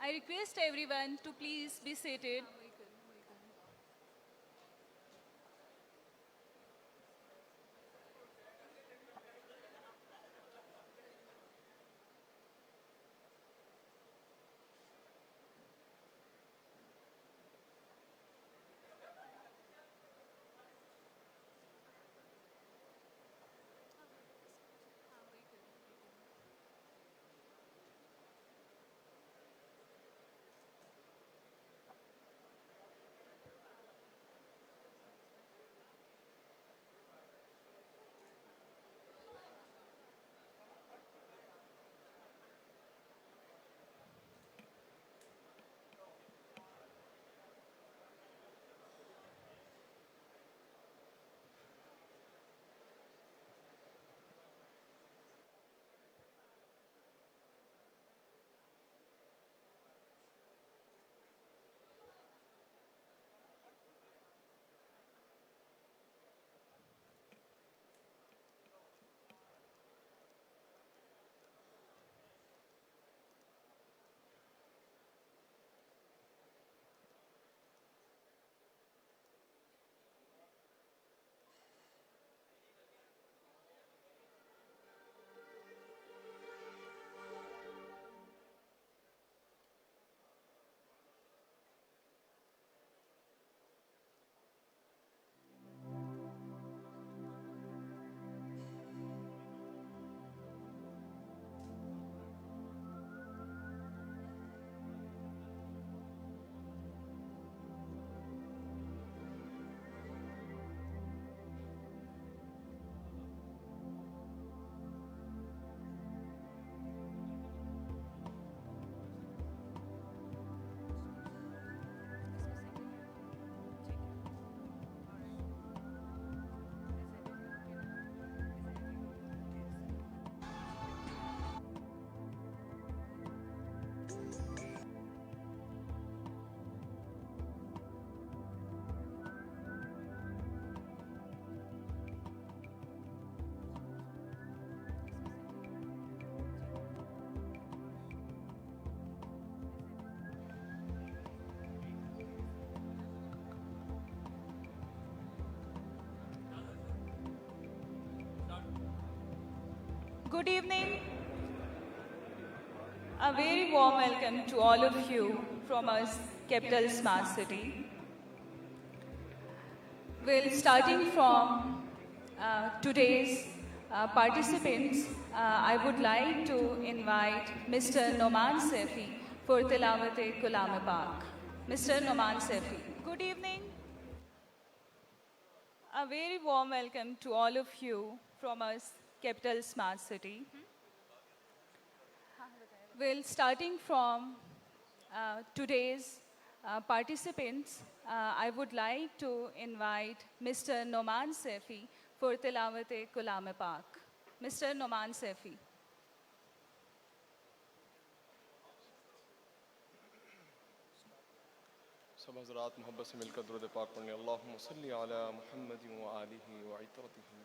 I request everyone to please be seated. Good evening. A very warm welcome to all of you from us, Capital Smart City. Well, starting from today's participants, I would like to invite Mr. Noman Sefi for Tilawat-e Kalam-e-Pak. Mr. Noman Sefi. Good evening. A very warm welcome to all of you from us, Capital Smart City. Well, starting from today's participants, I would like to invite Mr. Noman Sefi for Tilawat-e Kalam-e-Pak. Mr. Noman Sefi. सब हजरात मोहब्बत से मिलकर दुरूद पाक पढ़ने अल्लाहुम्मा सल्ली अला मुहम्मद व आलिहि व इतरतिहि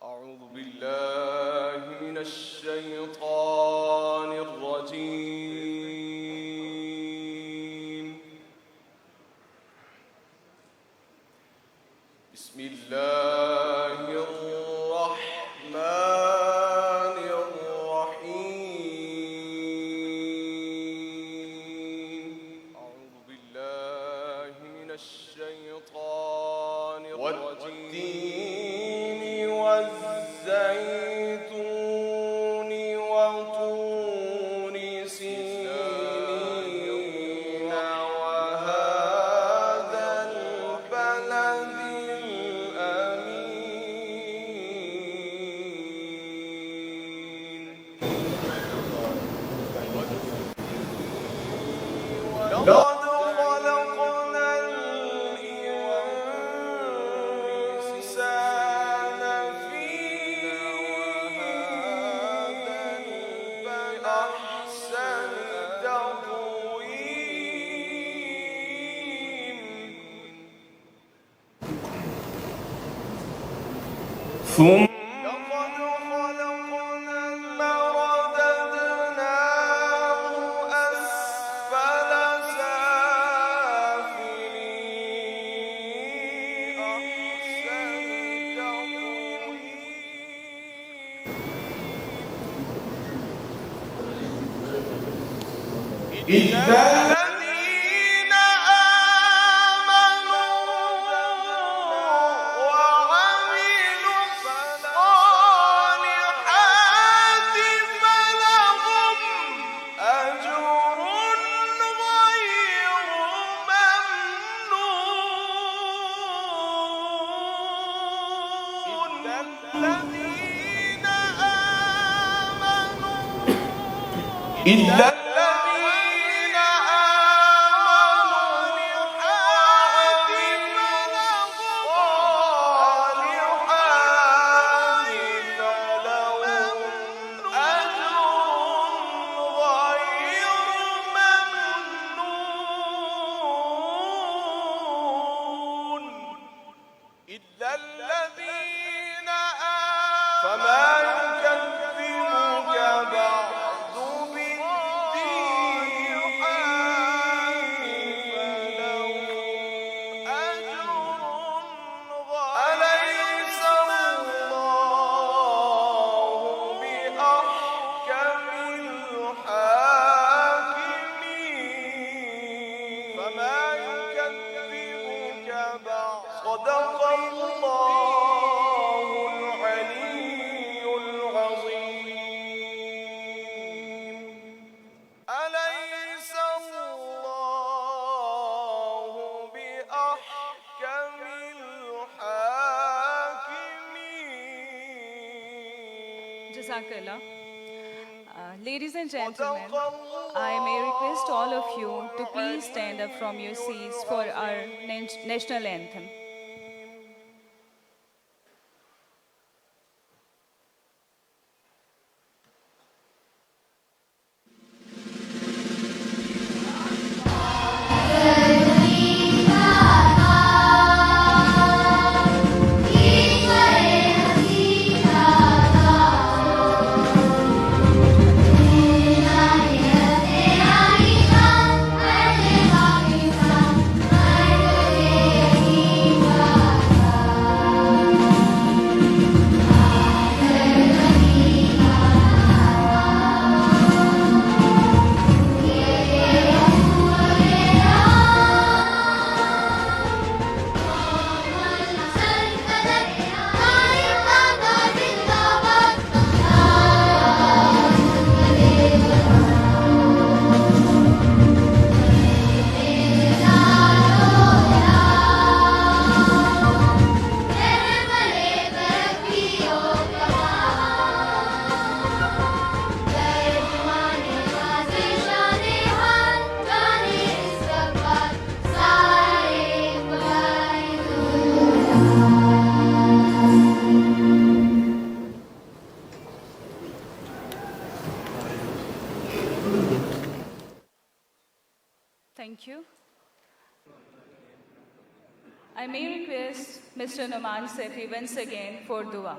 अऊज़ु बिल्लाहि मिनश शैतानिर रजीम बिस्मिल्लाहिर रहमानिर रहीम अऊज़ु बिल्लाहि मिनश शैतानिर रजीम والزيتون وطور سينين وهذا البلد الأمين لقد خلقنا الإنسان في أحسن تقويم ثم لقد خلقنا المرد إلا الذين آمنوا وعملوا الصالحات فلهم أجر غير ممنون. إلا الذين آمنوا وعملوا الصالحات فلهم أجر غير ممنون. إلا الذين آمنوا فما يكذبك بعد صدق الله العلي العظيم. أليس الله بأحكم الحاكمين. Jazakallah. Ladies and gentlemen, I may request all of you to please stand up from your seats for our national anthem. Thank you. I may request Mr. Noman Sethi once again for dua.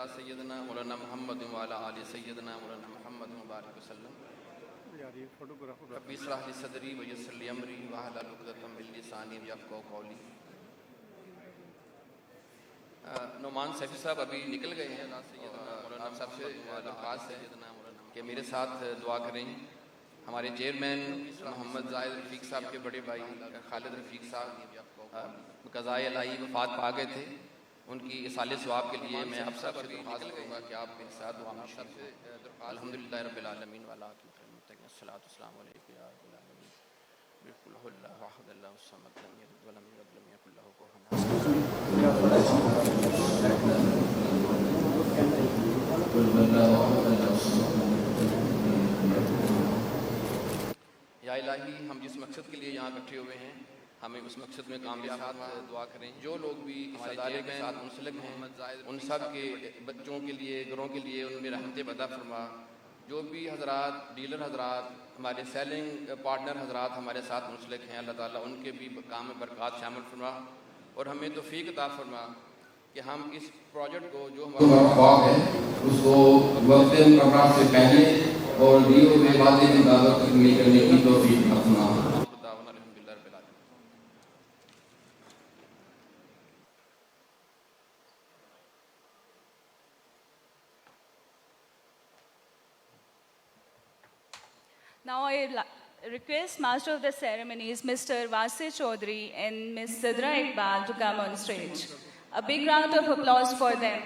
सैयदना मौलाना मोहम्मद वाला आले सैयदना मौलाना मोहम्मद मुबारक वसल्लम रब्बी इश्रह ली सदरी व यस्सिर ली अमरी वहलुल उक़दतम मिन लिसानी यफ़क़हू क़ौली। नोमान सैफी साहब अभी निकल गए हैं। आप सबसे दरख्वास्त है कि मेरे साथ दुआ करें। हमारे चेयरमैन मोहम्मद ज़ाहिद रफ़ीक साहब के बड़े भाई खालिद रफ़ीक साहब क़ज़ाए इलाही वफ़ात पा गए थे। उनकी इसाले सवाब के लिए मैं आप सब से दरख्वास्त करूँगा कि आप मेरे साथ दुआ में शरीक हों। अल्हम्दुलिल्लाह रब्बिल आलमीन वला अस्सलातु वस्सलामु अलैका या रब्बल आलमीन बिकुल हुल्लाहु अहद अल्लाहु समद लम यलिद व लम यूलद व लम यकुल लहू कुफुवन अहद। या इलाही, हम जिस मकसद के लिए यहाँ इकट्ठे हुए हैं हमें उस मकसद में कामयाब दुआ करें। जो लोग भी हमारे इदारे के साथ मुंसलिक हैं उन सब के बच्चों के लिए, घरों के लिए उनमें रहमत बदा फरमा। जो भी हजरात, डीलर हजरात हमारे सेलिंग पार्टनर हजरात हमारे साथ मुंसलिक हैं, अल्लाह ताला उनके भी काम में बरकत शामिल फरमा और हमें तौफीक अता फरमा कि हम इस प्रोजेक्ट को जो हमारा ख्वाब है उसको वक्त मुकर्रर से पहले और दिए हुए वादे के मुताबिक तकमील करने की तौफीक अता फरमा। Now request Master of the Ceremonies, Mr. Vasir Chaudhary and Ms. Sidra Iqbal to come on stage. A big round of applause for them.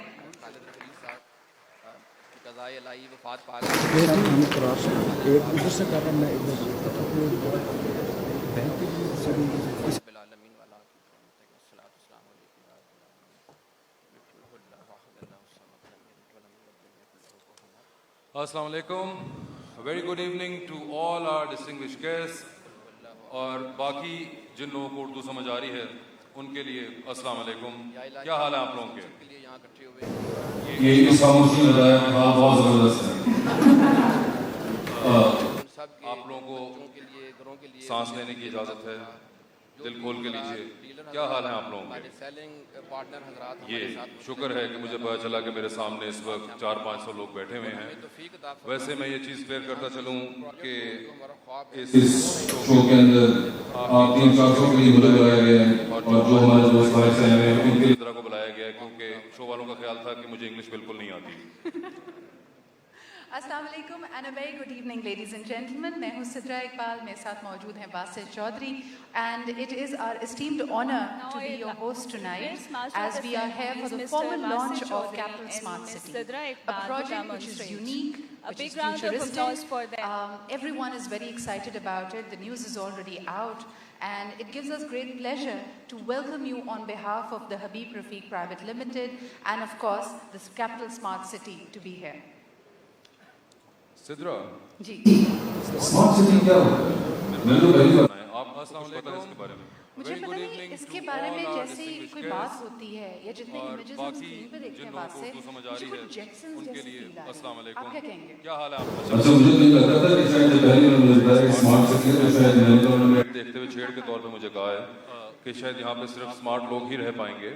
Assalamu alaikum. A very good evening to all our distinguished guests और बाकी जिन लोगों को उर्दू समझ आ रही है उनके लिए अस्सलाम वालेकुम। क्या हाल है आप लोगों के? ये इस खामोशी में बताया कि हाल बहुत ज़बरदस्त है। आप लोगों को सांस लेने की इजाज़त है, दिल खोल के लीजिए। क्या हाल है आप लोगों के? ये शुक्र है कि मुझे पता चला कि मेरे सामने इस वक्त 400-500 लोग बैठे हुए हैं। वैसे मैं ये चीज़ क्लियर करता चलूँ कि इस शो के अंदर 3-4 शो के लिए मुझे बुलाया गया है और जो हमारे दोस्त भाई साहब हैं उनकी तरह को बुलाया गया है क्योंकि शो वालों का ख्याल था कि मुझे इंग्लिश बिल्कुल नहीं आती। अस्सलाम वालेकुम and a very good evening ladies and gentlemen. मैं हूँ सिद्रा इकबाल, मेरे साथ मौजूद हैं वासिर Chaudhary and it is our esteemed honor to be your host tonight as we are here for the formal launch of Capital Smart City, a project which is unique, which is futuristic. Everyone is very excited about it. The news is already out and it gives us great pleasure to welcome you on behalf of the Habib Rafiq Private Limited and of course the Capital Smart City to be here. Sidra ji smart city क्या होता है? मैंने तो पहली बार आप अस्सलाम वालेकुम इसके बारे में। मुझे पता नहीं इसके बारे में जैसे कोई बात होती है या जितने इमेजेस हम स्क्रीन पे देखते हैं वहाँ से मुझे कुछ जैक्सन्स जैसे फील आ रहा है। आप क्या कहेंगे? क्या हाल है आपका? अच्छा मुझे नहीं लगता था कि शायद पहली बार मुझे बताया कि स्मार्ट सिटी है तो शायद मैंने तो उन्होंने देखते हुए छेड़ के तौर पे मुझे कहा है कि शायद यहाँ पे सिर्फ स्मार्ट लोग ही रह पाएंगे।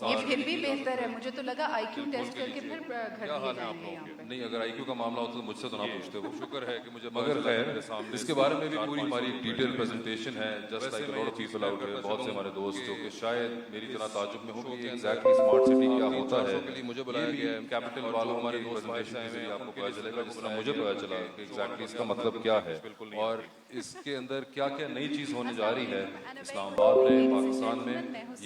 ये फिर भी बेहतर है, मुझे तो लगा आईक्यू टेस्ट करके फिर घर लिए जाएंगे यहाँ पे। नहीं अगर आईक्यू का मामला होता तो मुझसे तो ना पूछते वो। शुक्र है कि मुझे मगर खैर इसके बारे में भी पूरी हमारी डिटेल प्रेजेंटेशन है just like a lot of people out here, बहुत से हमारे दोस्त जो कि शायद मेरी तरह ताजुब में होंगे एग्जैक्टली स्मार्ट सिटी क्या होता है। मुझे बुलाया गया है कैपिटल वालों हमारे प्रेजेंटेशन में आपको पता चलेगा जिस तरह मुझे पता चला कि एग्जैक्टली इसका मतलब क्या है और इसके अंदर क्या क्या नई चीज़ होने जा रही है इस्लामाबाद में, पाकिस्तान में,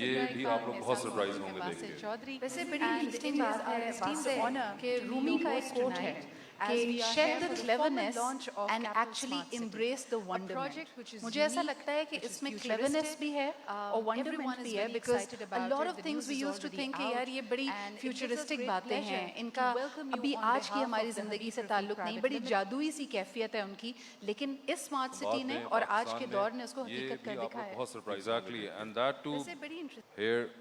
ये भी आप लोग बहुत सरप्राइज होंगे देख के। वैसे बड़ी इंटरेस्टिंग बात है कि रूमी का एक कोट है कि shed the cleverness and actually embrace the wonderment. मुझे ऐसा लगता है कि इसमें cleverness भी है और wonderment भी है because a lot of things we used to think कि यार ये बड़ी futuristic बातें हैं, इनका अभी आज की हमारी ज़िंदगी से ताल्लुक नहीं, बड़ी जादुई सी कैफियत है उनकी, लेकिन इस स्मार्ट सिटी ने और आज के दौर ने उसको हकीकत कर दिखाया है। बहुत surprise exactly and that too here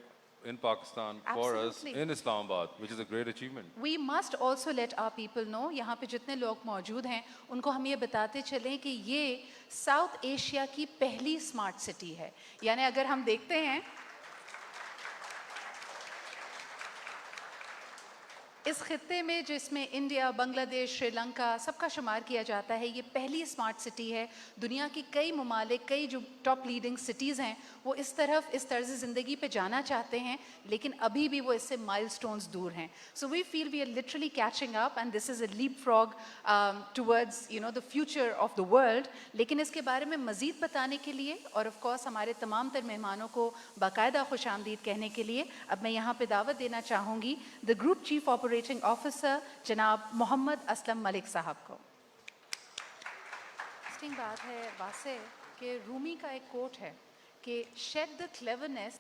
in Pakistan for us in Islamabad, which is a great achievement. We must also let our people know, यहाँ पे जितने लोग मौजूद हैं उनको हम ये बताते चलें कि ये साउथ एशिया की पहली स्मार्ट सिटी है। यानी अगर हम देखते हैं इस खित्ते में जिसमें इंडिया, बांग्लादेश, श्रीलंका सबका शुमार किया जाता है, ये पहली स्मार्ट सिटी है। दुनिया की कई ममालिक, कई जो टॉप लीडिंग सिटीज़ हैं वो इस तरफ इस तर्ज ज़िंदगी पे जाना चाहते हैं, लेकिन अभी भी वो इससे माइलस्टोन्स दूर हैं। So we feel we are literally catching up and this is a leap frog towards the future of the world. लेकिन इसके बारे में मज़ीद बताने के लिए और ऑफ कोर्स हमारे तमाम तर मेहमानों को बाकायदा खुशामदीद कहने के लिए अब मैं यहाँ पे दावत देना चाहूँगी the group chief operating officer जनाब मोहम्मद असलम मलिक साहब को। इंटरेस्टिंग बात है वासे कि रूमी का एक कोट है कि shed the cleverness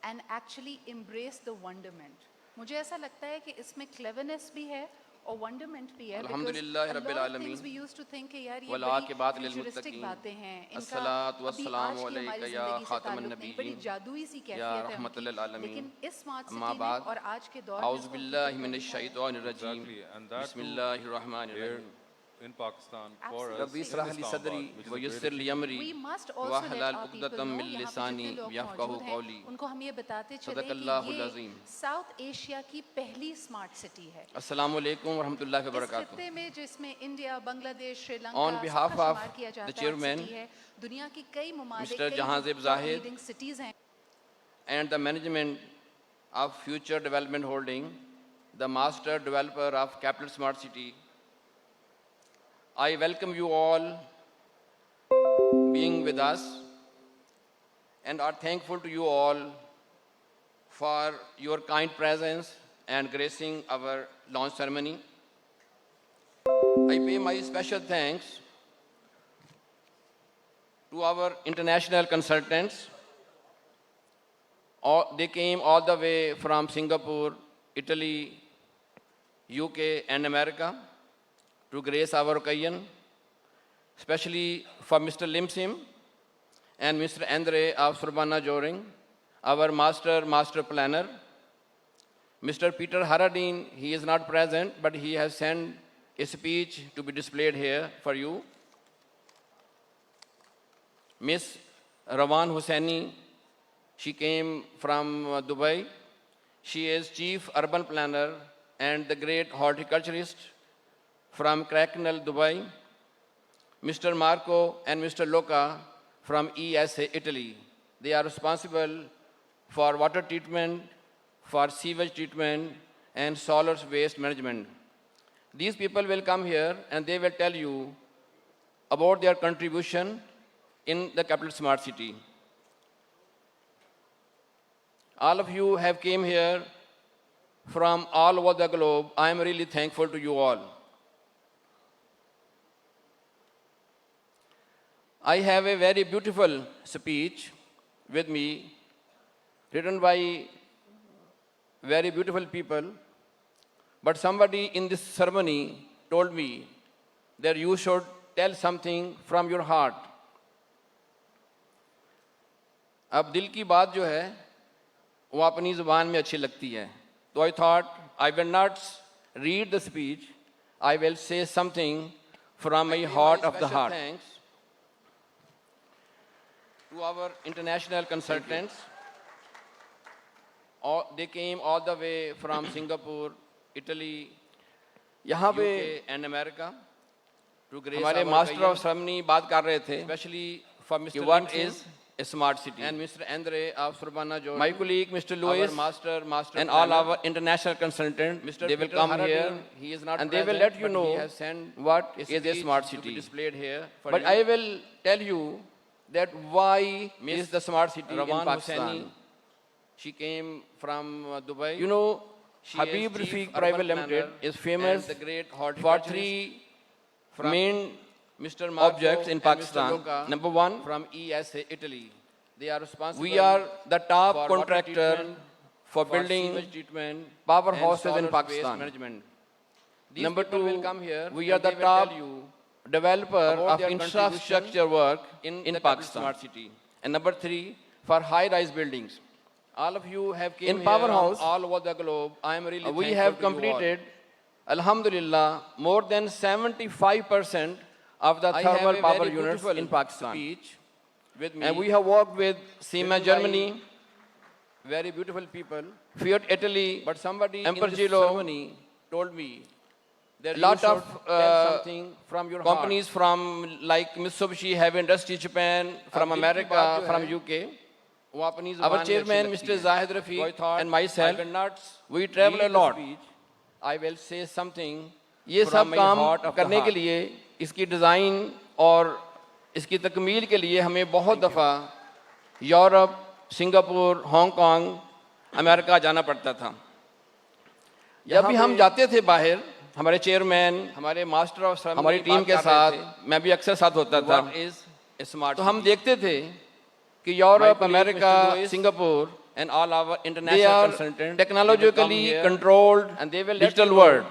and actually embrace the wonderment. मुझे ऐसा लगता है कि इसमें क्लेवरनेस भी है और wonderment भी है, because अल्हम्दुलिल्लाह a रब्बिल lot of आलमीन things we used to think कि यार ये वल बड़ी आक़िबात लिल futuristic मुत्तक़ीन बातें हैं, इनका अस्सलातु अभी वस्सलामु आज की हमारी अलैका या ज़िंदगी से ख़ातमन ताल्लुक़ नहीं, बड़ी नबिय्यीन जादुई सी या कैफियत है रहमतल उनकी, लिल आलमीन लेकिन इस स्मार्ट अम्मा सिटी में बाद और आज के दौर में औज़ु इसको बिल्लाहि हकीकत मिनश करना शैतानिर रजीम Exactly, and that too बिस्मिल्लाहिर रहमानिर here Rahim in Pakistan for us rabi in इस्रह Lee Islamabad, सदरी which is व a great यस्सिर Lee Amari We must also let वहलल our people उक़दतम know, मिन यहाँ पे लिसानी जितने लोग यफ़क़हू मौजूद क़ौली हैं उनको हम ये बताते चलें सदक़ल्लाहुल कि ये अज़ीम। साउथ एशिया की पहली स्मार्ट सिटी है। अस्सलामु अलैकुम व रहमतुल्लाहि व इस बरकातुहू। खित्ते में जिसमें India, Bangladesh, Sri Lanka On behalf सबका of शुमार किया the जाता है, chairman, सिटी है, दुनिया की कई ममालिक, Mr. कई Jahanzeb top Zahid, leading cities हैं। and the management of Future Development Holding, the master developer of Capital Smart City, I welcome you all being with us and are thankful to you all for your kind presence and gracing our launch ceremony. I pay my special thanks to our international consultants. They came all the way from Singapore, Italy, UK, and America to grace our occasion, especially for Mr. Limsim and Mr. Andre of Surbana Joring, our master planner. Mr. Peter Haradin, he is not present, but he has sent a speech to be displayed here for you. Miss Rawan Hussaini, she came from Dubai. She is Chief Urban Planner and the great horticulturist from Cracknell, Dubai. Mr. Marco and Mr. Loca from ESA, Italy. They are responsible for water treatment, for sewage treatment, and solid waste management. These people will come here and they will tell you about their contribution in the Capital Smart City. All of you have came here from all over the globe. I am really thankful to you all. I have a very beautiful speech with me, written by very beautiful people, but somebody in this ceremony told me that you should tell something from your heart. अब दिल की बात जो है वो अपनी ज़ुबान में अच्छी लगती है, तो I thought I will not read the speech, I will say something from my heart of the heart. Thanks to our international consultants. They came all the way from Singapore, Italy, UK and America to grace हमारे master of ceremony बात कर रहे थे, especially for Mr. What is a smart city, and Mr. Andre of Surbana Joring, my colleague Mr. Louis, our master and all our international consultants, Mr. They will come here, he is not and present, they will let you know what is a smart city displayed here. But I will tell you that why is the smart city in Pakistan. She came from Dubai. You know, Habib Rafiq Private Limited is famous for three main objects in Pakistan. Number one, from ESA, Italy. They are responsible. We are the top contractor for building powerhouses in Pakistan. Number two, we are the top developer of infrastructure work in Pakistan. And number three, for high-rise buildings. All of you have came in Powerhouse all over the globe. I am really we have completed, Alhamdulillah, more than 75% of the thermal power units in Pakistan. With me. And we have worked with SEMA Germany, very beautiful people, Fiat Italy, but somebody in this ceremony told me that a lot of something from your companies heart. From like Mitsubishi Heavy Industries Japan, from America, from UK. Our chairman, Mr. Zahid Rafiq, and myself, we travel a lot. I will say something. ये सब काम करने के लिए इसकी design और इसकी तकमील के लिए हमें बहुत दफ़ा यूरोप, सिंगापुर, हांगकांग, अमेरिका जाना पड़ता था। जब भी हम जाते थे बाहर, हमारे चेयरमैन, हमारे मास्टर ऑफ सेरेमनी, हमारी टीम के साथ, मैं भी अक्सर साथ होता था। तो हम देखते थे कि Europe, America, Singapore and all our international consultants, technologically controlled and they will digital world.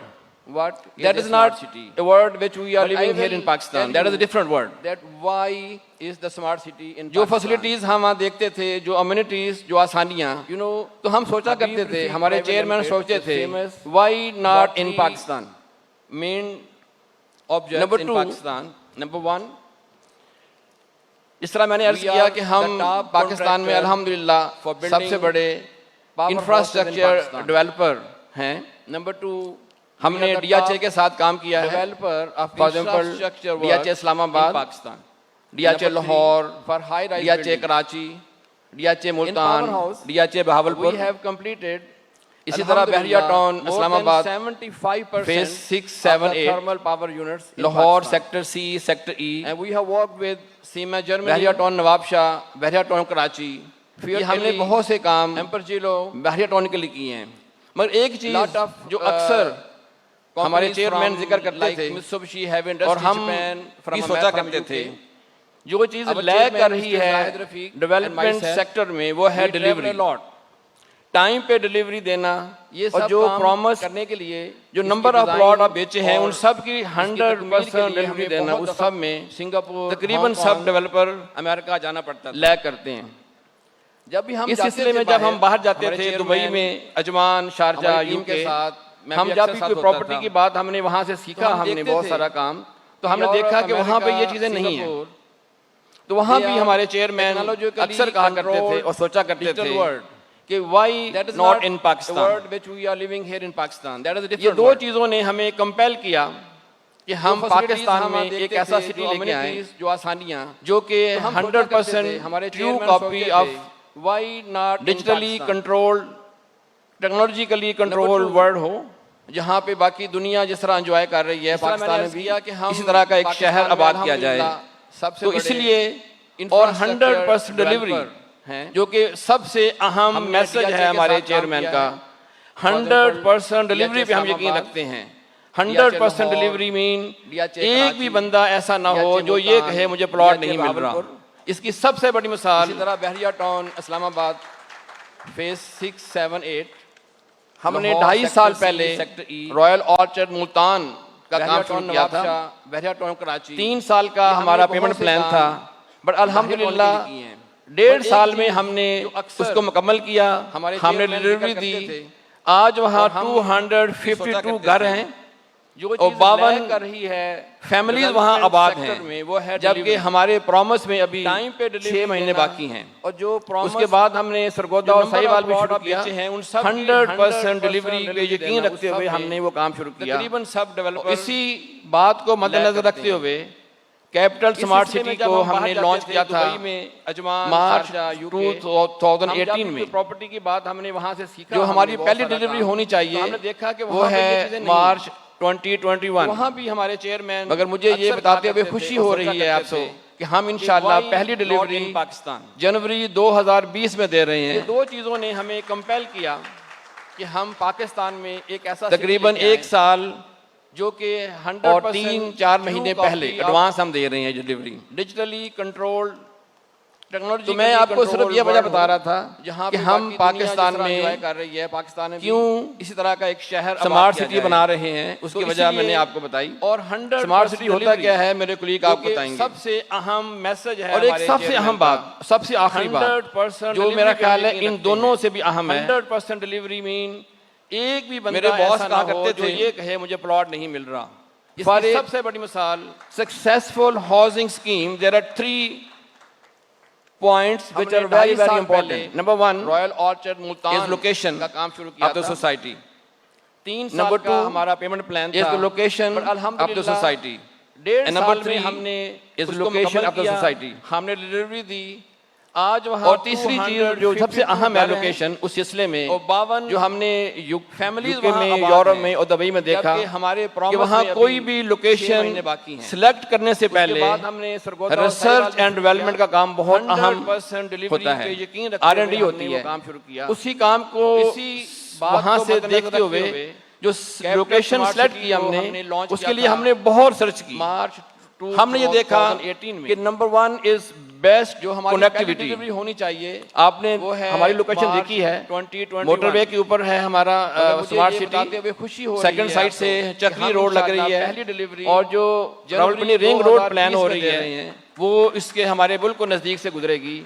What is That a is smart not city? a word which we are But I living here will in Pakistan. tell That is a you different word. That why is the smart city in जो Pakistan? Facilities हम वहाँ देखते थे, जो amenities, जो आसानियाँ, You know, तो हम सोचा Habib करते थे, Rafiq हमारे Private चेयरमैन Limited सोचते is थे, famous why not for in three Pakistan? main objects Number in two, Pakistan. Number one, इस तरह मैंने अर्ज We किया are कि हम the top पाकिस्तान में contractor अल्हम्दुलिल्लाह for building सबसे बड़े power houses in infrastructure Pakistan. Developer हैं. number two, हमने we are the डीआरचे top के साथ काम किया है. developer of For example, infrastructure work डीआरचे in Islamabad, Pakistan. डीआरचे Number three, Lahore, for high-rise डीआरचे buildings. Karachi, डीआरचे Multan, powerhouse, डीआरचे Bahawalpur. We have completed इसी तरह बहरिया town, Islamabad, 75% Phase 6, of 7, the 8, thermal power units in Lahore Pakistan. Sector C, sector E, And we have worked with SEMA Germany, Bahria town Nawabshah, Bahria town Karachi. ये हमने बहुत से काम Empergilo, बहरिया town के लिए किए हैं. मगर एक चीज lot of जो अक्सर हमारे companies चेयरमैन from जिक्र करते like थे Mitsubishi, Heavy और Industries, हम Japan, from भी America, सोचा from करते UK. थे, जो चीज Our लैग chairman, कर रही Mr. है Zahid Rafiq and development myself, sector में, वो है we travel delivery. a lot. Time पे डिलीवरी देना ये और सब जो काम प्रॉमिस करने के लिए जो इसकी नंबर ऑफ design प्लॉट आप बेचे हैं और उन सब की इसकी 100% तकमील के लिए डिलीवरी हमें देना, बहुत उस दफा सब में सिंगापुर, तकरीबन सब हांगकांग, डेवलपर अमेरिका जाना पड़ता था. लैग करते हैं. जब भी हम इस जाते सिलसिले थे में जब हम बाहर जाते हमारे थे chairman, दुबई में, अजमान, शारजा, हमारी टीम यूके के साथ, मैं हम भी जब अक्सर भी साथ कोई होता प्रॉपर्टी था. की बात हमने वहां से सीखा, हम हमने देखते बहुत थे सारा काम, तो हमने यूरोप, देखा कि वहां पे ये अमेरिका, चीजें नहीं हैं. सिंगापुर, तो वहां they भी are हमारे चेयरमैन technologically अक्सर कहा करते थे controlled और सोचा करते digital थे world. कि why That is not not in the Pakistan. world which we are living here in Pakistan. That is a ये different दो world. चीजों ने हमें कंपेल किया कि हम पाकिस्तान में एक ऐसा सिटी लेके आए जो आसानियां जो कि तो हम सोचा 100% करते थे, हमारे ट्रू chairman कॉपी सोचते ऑफ थे, why not in digitally Pakistan? Controlled, technologically controlled two, world हो, जहाँ पे बाकी दुनिया जिस तरह एंजॉय कर रही है, इस तरह पाकिस्तान मैंने में भी किया कि हम इसी तरह का एक पाकिस्तान शहर में आबाद किया जाए. अल्हम्दुलिल्लाह सबसे तो बड़े इसलिए और 100% डिलीवरी developer हैं, जो कि सबसे अहम हमने मैसेज DRC है के हमारे साथ काम चेयरमैन किया का. है. 100% डिलीवरी पे हम DRC यकीन रखते हैं. DRC 100% Lahore, delivery mean DRC एक भी कराची, बंदा ऐसा ना हो DRC जो ये मुल्तान, कहे मुझे प्लॉट DRC नहीं मिल रहा. बहावलपुर. इसकी सबसे बड़ी मिसाल इसी तरह बहरिया टाउन, इस्लामाबाद, फेज 6, 7, 8, हमने लाहौर 2.5 सेक्टर साल सी, पहले सेक्टर ई, रॉयल ऑर्चर्ड मुल्तान का बहरिया काम टाउन शुरू किया था. नवाबशाह, बहरिया टाउन कराची. 3 साल का ये हमने हमारा बहुत पेमेंट से प्लान काम था, बट बहरिया अल्हम्दुलिल्लाह टाउन के लिए किए हैं. 1.5 बट एक साल में चीज हमने जो अक्सर उसको मुकम्मल किया. हमारे हमने chairman डिलीवरी जिक्र दी. करते थे, आज वहाँ और हम सोचा 252 करते घर थे, हैं जो और चीज 52 लैग कर रही है फैमिलीज development वहाँ आबाद sector हैं, में, वो है जबकि delivery. हमारे प्रॉमिस में अभी टाइम पे delivery 6 महीने देना, बाकी हैं. और जो promise उसके बाद हमने सरगोदा जो और number साहिवाल of भी plot शुरू आप किया. बेचे हैं, उन सब की 100% डिलीवरी पे delivery यकीन देना, रखते उस हुए सब हमने में वो काम शुरू किया. तकरीबन सब डेवलपर इसी बात को मद्देनजर करते रखते हैं. हुए कैपिटल स्मार्ट सिटी को हमने लॉन्च किया था मार्च 2018 में. प्रॉपर्टी की बात हमने वहां से सीखा. जो हमने हमारी बहुत पहली सारा डिलीवरी काम. होनी चाहिए तो हमने देखा कि वो वहाँ पे ये है चीजें नहीं मार्च 2021. वहाँ भी हमारे चेयरमैन मगर मुझे ये बताते हुए खुशी हो रही है आपसे कि हम इंशाल्लाह पहली डिलीवरी पाकिस्तान जनवरी 2020 में दे रहे ये हैं. दो चीजों ने हमें कंपेल किया कि हम पाकिस्तान में एक ऐसा तकरीबन city लेके 1 साल आए, जो कि 100% और 3-4 महीने पहले एडवांस हम दे रहे हैं डिलीवरी. Digitally controlled technology. तो मैं आपको सिर्फ ये वजह बता रहा था जहाँ कि पे हम बाकी पाकिस्तान दुनिया जिस तरह में enjoy कर रही है, पाकिस्तान में भी क्यों इसी तरह का एक शहर आबाद स्मार्ट किया सिटी जाए. बना रहे हैं, उसकी तो वजह इसीलिए मैंने आपको बताई. और 100% स्मार्ट सिटी होता delivery, क्या है मेरे कुलीग आपको क्योंकि बताएंगे. सबसे अहम मैसेज है और एक हमारे सबसे chairman अहम का. बात, सबसे आखिरी बात 100% जो delivery मेरा पे ख्याल है यकीन इन रखते दोनों हैं. से भी अहम है. 100% डिलीवरी मीन एक भी बंदा मेरे बॉस ऐसा कहा ना हो करते जो थे, ये कहे मुझे प्लॉट नहीं मिल रहा. For इसकी a सबसे बड़ी मिसाल successful housing scheme there are 3 points which हमने are very 2.5 very साल important. पहले Number 1 royal orchard Multan is location का काम शुरू किया of the था. society. 3 साल Number का 2 हमारा पेमेंट प्लान is था. the location पर of the अल्हम्दुलिल्लाह society. 1.5 And number साल में 3 हमने is उसको location मुकम्मल of the किया. society. हमने डिलीवरी दी. आज वहाँ और तीसरी चीज जो सबसे अहम है लोकेशन उस सिलसिले में और 52 जो हमने फैमिलीज यूके वहाँ में, आबाद यूरोप हैं. में और दुबई में देखा जबकि हमारे कि promise वहाँ में कोई अभी भी 6 लोकेशन महीने बाकी हैं. सिलेक्ट करने से पहले उसके बाद हमने सरगोदा और रिसर्च साहिवाल एंड डेवलपमेंट का काम बहुत अहम 100% डिलीवरी होता पे है. यकीन रखते हुए R&D हमने होती वो है. काम शुरू किया. उसी काम को इसी बात वहाँ को से मद्देनजर देखते रखते हुए हुए जो capital location smart select city की को हमने हमने लॉन्च उसके किया लिए था. हमने बहुत सर्च की मार्च हमने ये देखा 2018 में कि नंबर 1 इज बेस्ट जो हमारी कनेक्टिविटी डिलीवरी होनी चाहिए, आपने वो है हमारी लोकेशन देखी है 2021 मोटरवे के ऊपर है हमारा स्मार्ट बताते सिटी। हुए खुशी हो सेकंड रही है साइड से आपको कि चक्री हम रोड लग रही इंशाअल्लाह है पहली डिलीवरी और जो रावलपिंडी रिंग रोड प्लान हो रही है वो इसके हमारे बिल्कुल नजदीक से गुजरेगी।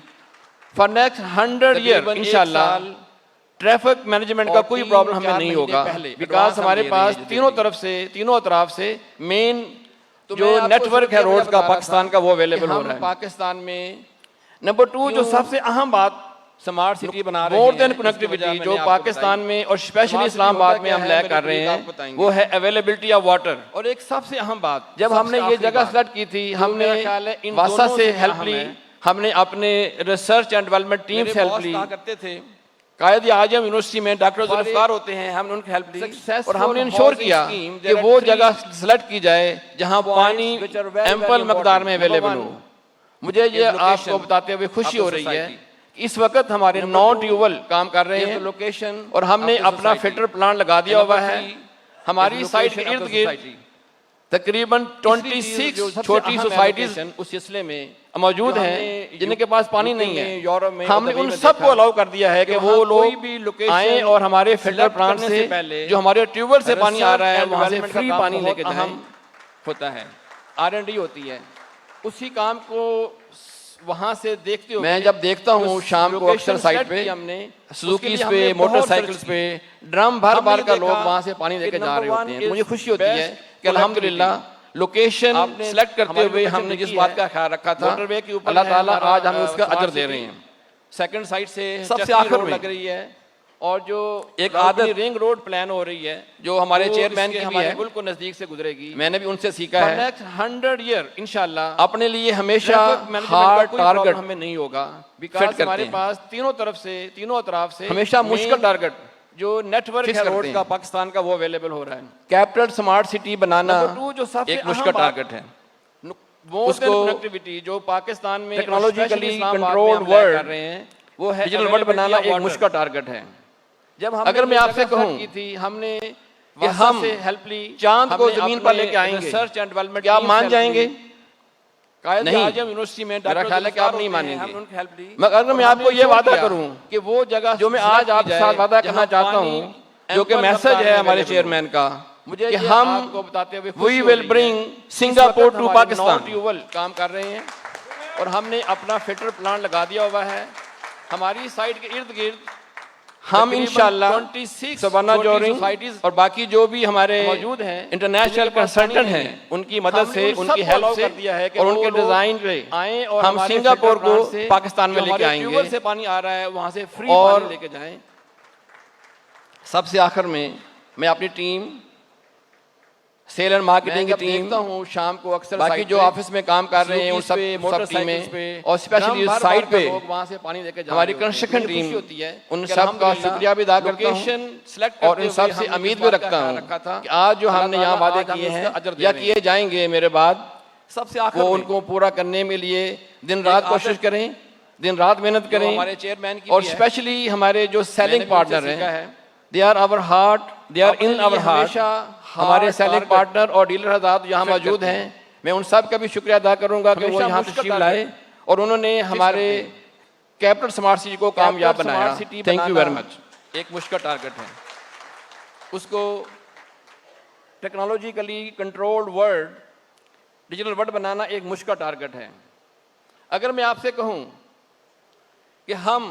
फॉर नेक्स्ट 100 ईयर इंशाल्लाह ट्रैफिक मैनेजमेंट का कोई प्रॉब्लम हमें नहीं होगा, बिकॉज हमारे पास तीनों तरफ से मेन जो नेटवर्क है रोड का पाकिस्तान का वो अवेलेबल हो रहा है। पाकिस्तान में नंबर 2 जो सबसे अहम बात स्मार्ट सिटी बना रहे हैं, मोर देन कनेक्टिविटी जो पाकिस्तान में और स्पेशली इस्लामाबाद में हम लैक कर रहे हैं वो है अवेलेबिलिटी ऑफ वाटर। और एक सबसे अहम बात, जब हमने ये जगह सेलेक्ट की थी हमने वासा से हेल्प ली, हमने अपने रिसर्च एंड डेवलपमेंट टीम से हेल्प ली, करते थे कायद आजम यूनिवर्सिटी में डॉक्टर जुल्फकार होते हैं, हमने उनकी हेल्प ली और हमने इंश्योर किया कि वो जगह सेलेक्ट की जाए जहां पानी एम्पल मकदार में अवेलेबल हो। मुझे ये आपको बताते हुए खुशी हो रही है कि इस वक्त हमारे 9 ट्यूबवेल काम कर रहे हैं लोकेशन और हमने अपना फिल्टर प्लांट लगा दिया हुआ है। हमारी साइट के इर्द गिर्द तकरीबन 26 छोटी सोसाइटीज उस सिलसिले में मौजूद हैं जिनके पास पानी नहीं है। यूरोप में हमने उन सबको अलाउ कर दिया है कि वो लोग आए और हमारे फिल्टर प्लांट से जो हमारे ट्यूबवेल से पानी आ रहा है वहां से फ्री पानी लेके जाएं। होता है, R&D होती है, उसी काम को वहां से देखते हो। मैं जब देखता हूँ शाम को अक्सर साइट पे हमने सुजुकीज पे मोटरसाइकिल्स पे ड्रम भर भर कर लोग वहां से पानी लेके जा रहे होते हैं। मुझे खुशी होती है कि अल्हम्दुलिल्लाह लोकेशन सेलेक्ट करते हुए हमने जिस बात का ख्याल रखा था अल्लाह ताला आज हमें उसका अजर दे रहे हैं। सेकंड साइड से सबसे आखिर में लग रही है और जो एक आदत रिंग रोड प्लान हो रही है जो हमारे चेयरमैन की भी है, बिल्कुल नजदीक से गुजरेगी, मैंने भी उनसे सीखा है। नेक्स्ट 100 ईयर इंशाल्लाह अपने लिए हमेशा हार्ड टारगेट हमें नहीं होगा, फिट बिकॉज करते हमारे हैं। पास तीनों तरफ से हमेशा मुश्किल टारगेट जो नेटवर्क फिक्स है करते रोड हैं। का पाकिस्तान का वो अवेलेबल हो रहा है। कैपिटल स्मार्ट सिटी बनाना नंबर 2 जो सबसे एक मुश्किल टारगेट है। उसको कनेक्टिविटी जो पाकिस्तान में टेक्नोलॉजिकली कंट्रोल्ड कंट्रोल्ड वर्ल्ड कर रहे हैं वो है डिजिटल वर्ल्ड बनाना एक मुश्किल टारगेट है। जब अगर मैं आपसे कहूं की थी हमने कि हम से हेल्प ली, चांद को हमने जमीन अपने पर लेके आएंगे, रिसर्च एंड डेवलपमेंट क्या आप मान जाएंगे? कायद नहीं। आजम यूनिवर्सिटी में मेरा ख्याल है कि आप नहीं मानेंगे। हमने उनकी हेल्प ली, मगर अगर मैं आपको ये वादा करूं कि वो जगह जो मैं आज आपके साथ वादा करना चाहता हूं जो कि मैसेज है हमारे चेयरमैन का मुझे कि ये हम आपको बताते हुए we will bring Singapore to Pakistan. Tubewell काम कर रहे हैं और हमने अपना फिल्टर प्लांट लगा दिया हुआ है। हमारी साइट के इर्द गिर्द हम इंशाल्लाह 26 सबाना जोरिंग सोसाइटीज और बाकी जो भी हमारे मौजूद हैं, इंटरनेशनल कंसल्टेंट हैं उनकी मदद से उनकी हेल्प से और उनके डिजाइन पे आए और हम हमारे सिंगापुर फिल्टर को प्लांट से पाकिस्तान में जो लेके हमारे आएंगे। ट्यूबवेल से पानी आ रहा है वहां से फ्री और पानी लेके जाएं। सबसे आखिर में मैं अपनी टीम सेल एंड मार्केटिंग की टीम देखता हूँ शाम को अक्सर बाकी साइट जो पे, ऑफिस में काम कर रहे हैं उन सब मोटरसाइकिल्स पे और स्पेशली इस साइट पे लोग वहां से पानी लेके जा हमारी रहे होते हैं। कंस्ट्रक्शन मुझे खुशी टीम होती है उन कि सब का अल्हम्दुलिल्लाह शुक्रिया भी अदा करता हूँ लोकेशन सेलेक्ट और इन सब से उम्मीद भी रखता हूँ कि आज जो हमने यहाँ वादे किए हैं या किए जाएंगे मेरे बाद सबसे वो आखिर में उनको पूरा करने में लिए दिन रात कोशिश करें, दिन रात मेहनत जो करें। हमारे चेयरमैन की और भी है, स्पेशली हमारे जो सेलिंग मैंने भी उनसे पार्टनर सीखा हैं है। They are our heart, they are अपने इन लिए आवर हार्ट। हमेशा हमारे hard सेलिंग target पार्टनर और डीलर हज़रात यहाँ फिट मौजूद करते हैं। मैं उन सब का भी शुक्रिया अदा करूंगा कि वो हमेशा यहाँ मुश्किल तशरीफ target लाए और उन्होंने हमारे कैपिटल स्मार्ट सिटी को कामयाब कैपिटल बनाया। Smart city thank you very बनाना मच। एक मुश्किल टारगेट है। उसको technologically controlled world digital world बनाना एक मुश्किल टारगेट है। अगर मैं आपसे कहूं कि हम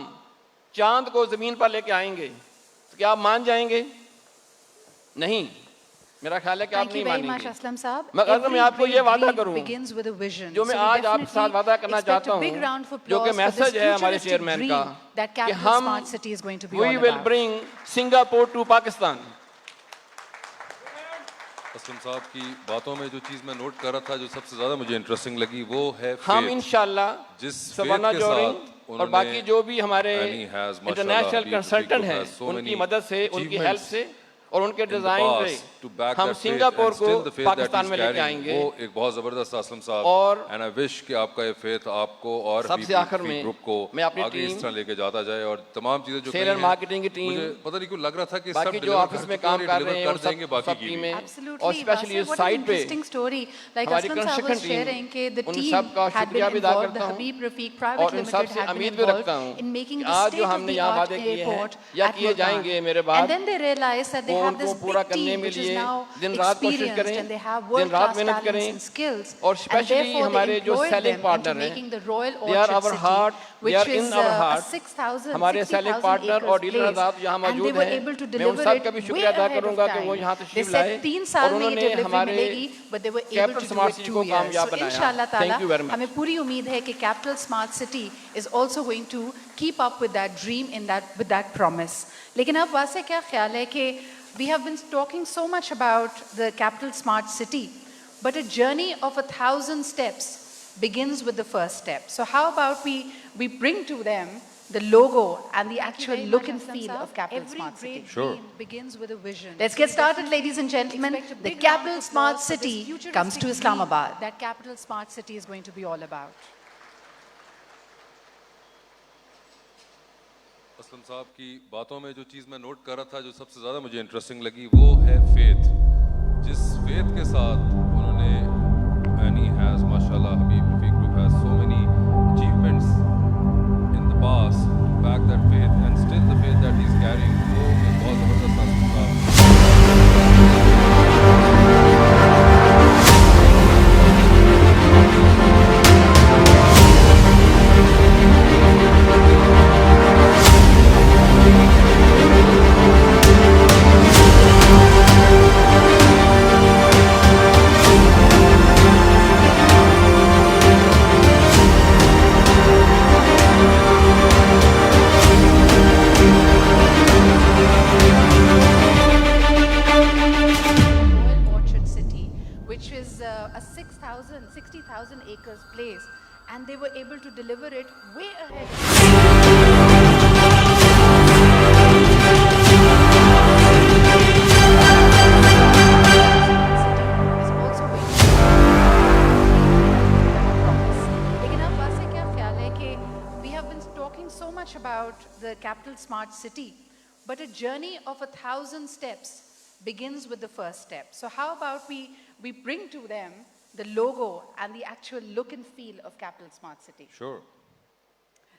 चांद को जमीन पर लेके आएंगे तो क्या आप मान जाएंगे? नहीं, मेरा ख्याल है कि आप Thank you नहीं very much, मानेंगे। Aslam साहब. मगर अगर मैं Every आपको ये great वादा dream करूं begins with a vision. जो मैं So we आज आपके साथ वादा करना definitely चाहता expect a big हूं round of जो कि applause for this मैसेज है हमारे futuristic चेयरमैन dream का that कि Capital हम Smart City is going to be we all will about. Bring Singapore to Pakistan. Aslam sahab की बातों में जो चीज़ मैं नोट कर रहा था जो सबसे ज़्यादा मुझे इंटरेस्टिंग लगी वो है हम faith। इंशाल्लाह जिस सबाना faith के जोरिंग साथ और उन्होंने बाकी जो भी हमारे and he has, माशाल्लाह, इंटरनेशनल been कंसल्टेंट to हैं has so उनकी many मदद से उनकी हेल्प achievements से और उनके in the design past to पे back हम that faith सिंगापुर and को still the faith that Pakistan he's में लेके carrying, आएंगे। वो एक बहुत जबरदस्त असलम साहब, और and I wish कि आपका ये faith आपको और सबसे आखिर में ग्रुप को मैं अपनी आगे इस टीम, तरह लेके जाता जाए और तमाम चीजें जो सेल कही एंड हैं, मार्केटिंग की टीम, मुझे पता नहीं क्यों लग रहा था कि सब बाकी जो deliver ऑफिस कर में चुके हैं काम और कर deliver रहे हैं कर उन सब देंगे बाकी सब की भी। टीमें, Absolutely, और स्पेशली Wasif, इस what an साइट पे interesting story. Like हमारी Aslam Saab was construction sharing team, कि the उन team सब का had been शुक्रिया भी अदा involved, the करता हूँ Habib Rafiq Private और उन सब Limited से had been उम्मीद भी रखता involved हूँ in making कि the आज जो हमने यहाँ state-of-the-art वादे किए हैं airport या at किए जाएंगे Multan. मेरे बाद, And then they realized that they वो have उनको this पूरा big करने team में which is लिए now दिन रात कोशिश experienced करें, and they have दिन रात world-class मेहनत talents करें, and skills. और And स्पेशली therefore they हमारे जो employed selling them into partner हैं, making the Royal they are Orchard our City, heart, they which are in is our a heart, 6,000, हमारे selling 60,000 partner और acres dealer place. आजाद यहाँ And they मौजूद were हैं, able to मैं उन deliver सब it का भी way शुक्रिया अदा ahead of करूंगा कि वो time. यहाँ They तशरीफ said लाए 3 और साल में ये उन्होंने delivery हमारे मिलेगी, but they were able capital to do smart it city 2 को years. कामयाब So बनाया। इंशाल्लाह ताला थैंक यू वेरी मच। हमें पूरी उम्मीद है कि Capital Smart City is also going to keep up with that dream with that promise. लेकिन अब वासे क्या ख्याल है कि we have been talking so much about the Capital Smart City, but a journey of 1,000 steps begins with the first step. So how about we bring to them the logo and the actual look and feel of Capital Smart City. Sure. Begins with a vision. Let's get started, ladies and gentlemen. The Capital Smart City comes to Islamabad. That Capital Smart City is going to be all about. Aslam sahab की बातों में जो चीज़ मैं note कर रहा था, जो सबसे ज़्यादा मुझे इंटरेस्टिंग लगी, वो है फेथ। जिस फेथ के साथ उन्होंने एनी हैज़ माशाल्लाह Habib Rafiq group has so many achievements in the past to back that faith and still the faith that he is carrying, वो एक बहुत ज़बरदस्त a 60,000 acres place, and they were able to deliver it way ahead. We have been talking so much about the Capital Smart City, but a journey of 1,000 steps begins with the first step. So how about we bring to them the logo and the actual look and feel of Capital Smart City. Sure.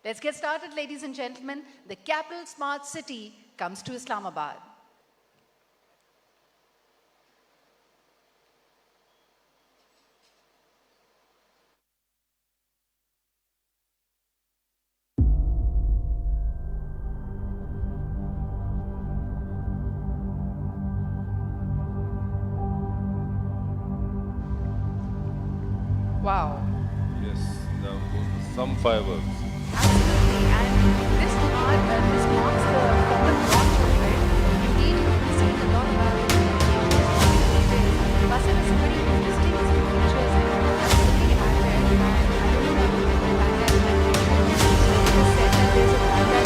Let's get started, ladies and gentlemen. The Capital Smart City comes to Islamabad. Wow. Yes, that was some fireworks. Absolutely, and this marks the formal launch of it. Indeed, you've been seeing a lot about it in the Wasim has some pretty interesting features, and I was looking at it, and I don't know about the Panda district. So it is said that there's a Panda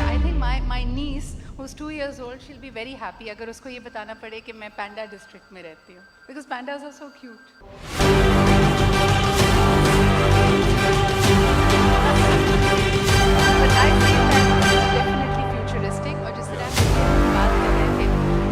I think my niece, who's 2 years old, she'll be very happy अगर उसको ये बताना पड़े कि मैं Panda district में रहती हूँ, because pandas are so cute. But I feel that it's definitely futuristic. और जिस तरह से हम बात कर रहे थे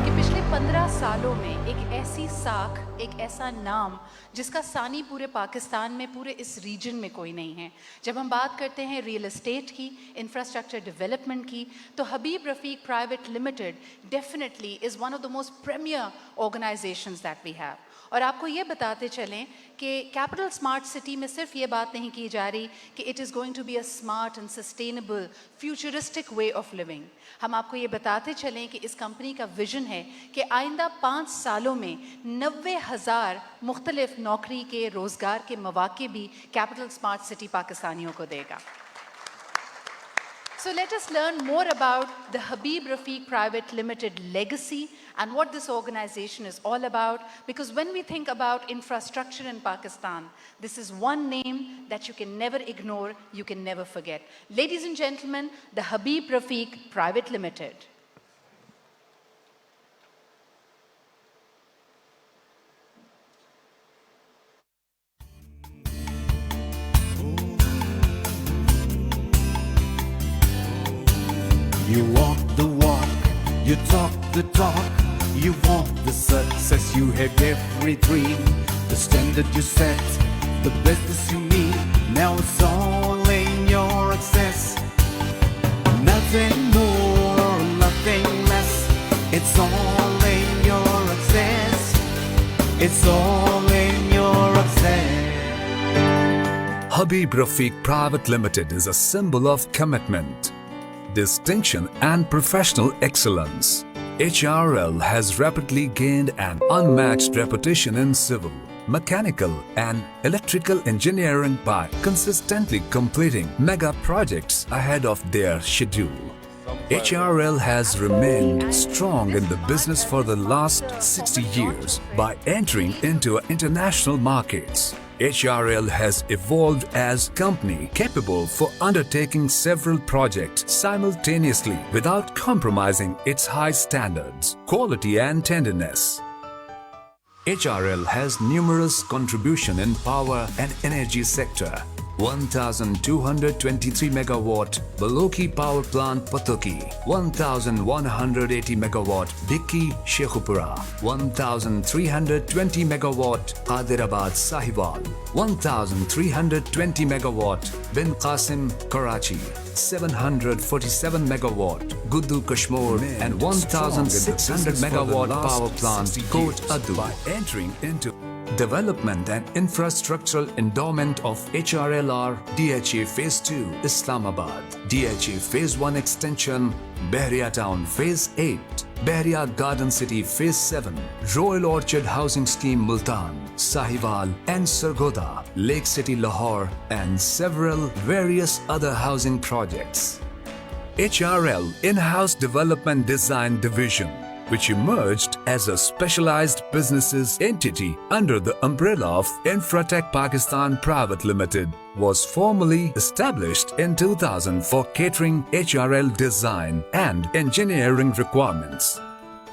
कि पिछले 15 सालों में एक ऐसी साख, एक ऐसा नाम जिसका सानी पूरे पाकिस्तान में, पूरे इस रीजन में कोई नहीं है। जब हम बात करते हैं रियल एस्टेट की, इंफ्रास्ट्रक्चर डेवलपमेंट की, तो Habib Rafiq private limited definitely is one of the most premier organisations that we have. और आपको ये बताते चलें कि कैपिटल स्मार्ट सिटी में सिर्फ ये बात नहीं की जा रही कि it is going to be a smart and sustainable futuristic way of living. हम आपको ये बताते चलें कि इस कंपनी का विजन है कि आइंदा 5 सालों में 90,000 मुख्तलिफ नौकरी के, रोज़गार के मौके भी कैपिटल स्मार्ट सिटी पाकिस्तानियों को देगा। So let us learn more about the Habib Rafiq Private Limited legacy and what this organization is all about, because when we think about infrastructure in Pakistan, this is one name that you can never ignore, you can never forget. Ladies and gentlemen, the Habib Rafiq Private Limited. You walk the walk, you talk the talk, you want the success, you have every dream, the standard you set, the business you need, now it's all in your access. Nothing more, nothing less, it's all in your access, it's all in your access. Habib Rafiq Private Limited is a symbol of commitment, distinction and professional excellence. HRL has rapidly gained an unmatched reputation in civil, mechanical and electrical engineering by consistently completing mega projects ahead of their schedule. HRL has remained strong in the business for the last 60 years by entering into international markets. HRL has evolved as a company capable for undertaking several projects simultaneously without compromising its high standards, quality and tenderness. HRL has numerous contributions in power and energy sector. 1223 megawatt Baloki Power Plant Patoki, 1180 megawatt Bikki Shekhupura, 1320 megawatt Qadirabad Sahiwal, 1320 megawatt Bin Qasim Karachi, 747 megawatt Guddu Kashmir and 1600 megawatt power plant Kot Adu. By entering into development and infrastructural endowment of HRLR, DHA Phase 2, Islamabad, DHA Phase 1 Extension, Bahria Town Phase 8, Bahria Garden City Phase 7, Royal Orchard Housing Scheme Multan, Sahiwal and Sargodha, Lake City Lahore and several various other housing projects. HRL In-House Development Design Division, which emerged as a specialized businesses entity under the umbrella of Infratech Pakistan Private Limited, was formally established in 2000 for catering HRL design and engineering requirements.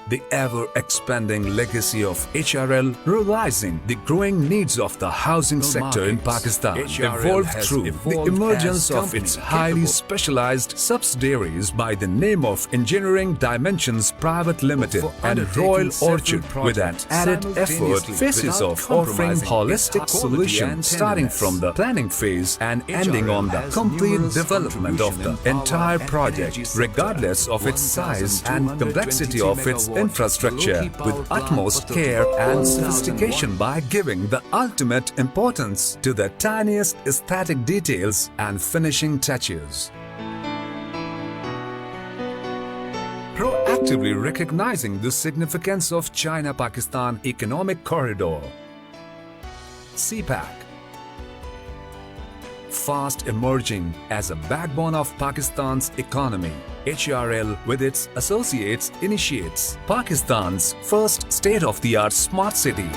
The ever-expanding legacy of HRL, realizing the growing needs of the housing sector in Pakistan, evolved through the emergence of its highly specialized subsidiaries by the name of Engineering Dimensions Private Limited and Royal Orchard, with an added effort faces of offering holistic solutions starting from the planning phase and ending on the complete development of the entire project, regardless of its size and complexity of its infrastructure, with utmost care and sophistication by giving the ultimate importance to the tiniest aesthetic details and finishing touches. Proactively recognizing the significance of China-Pakistan Economic Corridor, CPEC, fast emerging as a backbone of Pakistan's economy, HRL with its associates initiates Pakistan's first state-of-the-art smart city.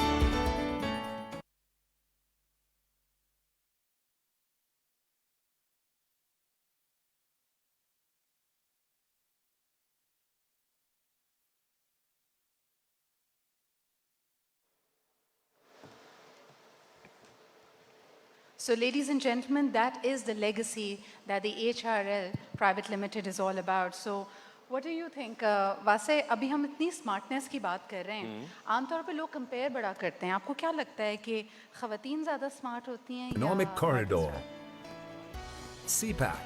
So ladies and gentlemen, that is the legacy that the HRL Private Limited is all about. So what do you think? वासे अभी हम इतनी smartness की बात कर रहे हैं, आमतौर पे लोग compare बड़ा करते हैं. आपको क्या लगता है कि ख़वातीन ज़्यादा smart होती हैं? Economic Corridor, CPEC,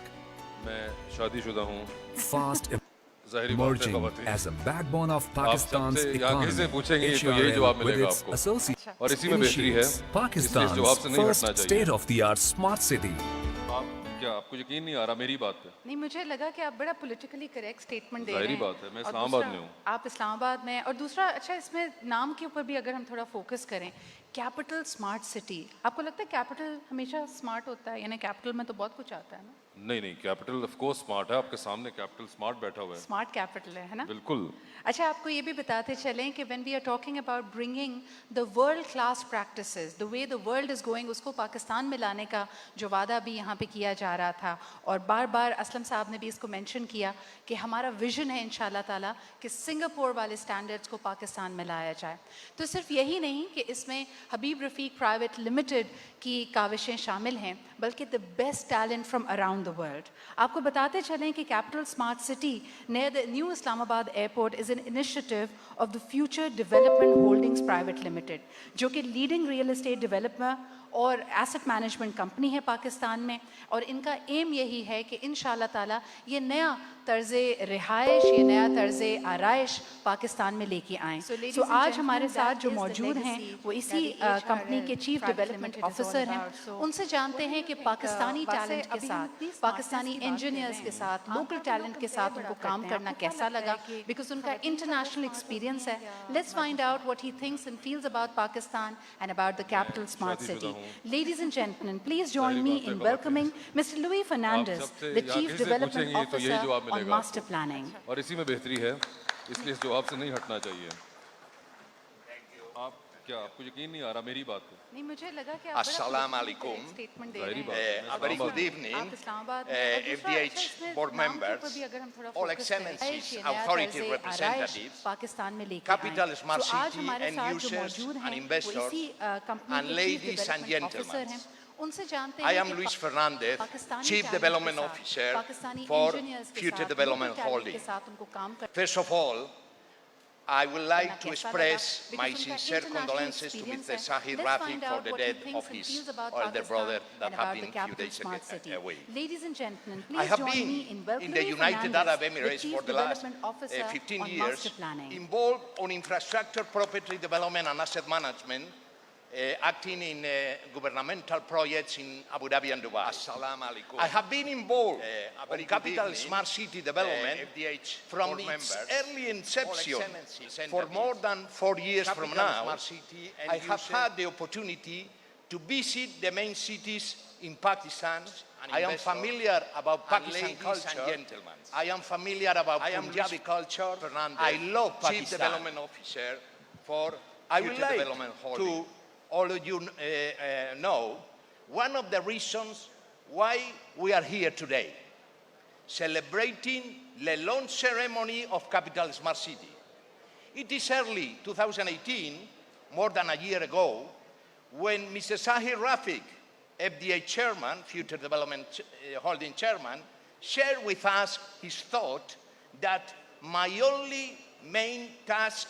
मैं शादीशुदा हूँ. fast ज़ाहिरी बात है emerging ख़वातीन. as a backbone of Pakistan's सबसे आगे economy, से पूछेंगे तो यही HRL जवाब with मिलेगा its आपको. associates और इसी में बेहतरी है. initiates इसलिए Pakistan's इस जवाब से नहीं first हटना चाहिए. state-of-the-art smart city. आपको यकीन नहीं आ रहा मेरी बात पे? नहीं, मुझे लगा कि आप बड़ा politically correct statement दे रहे ज़ाहिरी हैं. बात है, मैं और इस्लामाबाद दूसरा, में हूँ. आप इस्लामाबाद में, और दूसरा अच्छा इसमें नाम के ऊपर भी अगर हम थोड़ा फोकस करें कैपिटल स्मार्ट सिटी, आपको लगता है कैपिटल हमेशा स्मार्ट होता है? यानी कैपिटल में तो बहुत कुछ आता है ना? नहीं, कैपिटल ऑफ कोर्स स्मार्ट है, आपके सामने कैपिटल स्मार्ट बैठा हुआ है। स्मार्ट कैपिटल है ना? बिल्कुल। अच्छा, आपको ये भी बताते चलें कि when we are talking about bringing the world class practices, the way the world is going, उसको पाकिस्तान में लाने का जो वादा भी यहाँ पे किया जा रहा था, और बार बार असलम साहब ने भी इसको मेंशन किया कि हमारा विजन है इंशाल्लाह ताला कि सिंगापुर वाले स्टैंडर्ड्स को पाकिस्तान में लाया जाए। तो सिर्फ यही नहीं कि इसमें हबीब रफ़ीक प्राइवेट लिमिटेड की काविशें शामिल हैं, बल्कि the best talent from around the world. आपको बताते चलें कि capital smart city near the new Islamabad airport is an initiative of the Future Development Holdings Private Limited, जो कि लीडिंग रियल एस्टेट डेवलपर और एसेट मैनेजमेंट कंपनी है पाकिस्तान में, और इनका एम यही है कि इंशाल्लाह ताला ये नया तर्ज़े रिहाइश, ये नया तर्ज़े आराइश पाकिस्तान में लेके आएँ। तो आज हमारे साथ जो मौजूद हैं वो इसी कंपनी के चीफ डेवलपमेंट ऑफिसर हैं। उनसे जानते हैं कि पाकिस्तानी टैलेंट के साथ, पाकिस्तानी इंजीनियर्स के साथ, लोकल टैलेंट के साथ उनको काम करना कैसा लगा, बिकॉज उनका इंटरनेशनल एक्सपीरियंस है। Let's find out what he thinks and feels about Pakistan and about the capital smart city. Ladies and gentlemen, please join me in welcoming Mr. Louis Fernandez, the Chief Development Officer on Master Planning. और इसी में बेहतरी है, इसलिए इस जवाब से नहीं हटना चाहिए। आप क्या, आपको यकीन नहीं आ रहा मेरी बात को? नहीं, मुझे लगा कि आप Assalamu alaikum. स्टेटमेंट दे रहे हैं। A very good evening, आप Islamabad FDH board members, all excellencies, authority representatives, Pakistan में लेके Capital Smart City end users and investors, and ladies and gentlemen. उनसे जानते I हैं am कि Luis Fernandez, Pakistani Chief talent Development के साथ, Officer पाकिस्तानी for इंजीनियर्स के Future साथ, Development लोकल टैलेंट Holding. के साथ उनको काम कर First of all, I would like to कैसा express लगा, my because उनका sincere international condolences to experience Mr. है। Sahir Let's Rafiq find for out the what he death thinks of and his feels about older Pakistan brother that and about happened the a few capital days smart city. away. Ladies and gentlemen, I please have join been me in welcoming in the United Fernandez, Arab Emirates the for Chief the last Development Officer 15 on years, Master Planning. involved on infrastructure, property development and asset management, acting in governmental projects in Abu Dhabi and Dubai. Assalamu alaikum. I have been involved on capital smart city development from its early inception. For more than 4 years from now, I have had the opportunity to visit the main cities in Pakistan. I am familiar about Pakistan culture. I am familiar about Punjabi culture. I love Pakistan. Chief Development Officer for I would like to all of you know one of the reasons why we are here today, celebrating the launch ceremony of Capital Smart City. It is early 2018, more than a year ago, when Mr. Sahir Rafiq, FDA Chairman, Future Development Holding Chairman, shared with us his thought that my only main task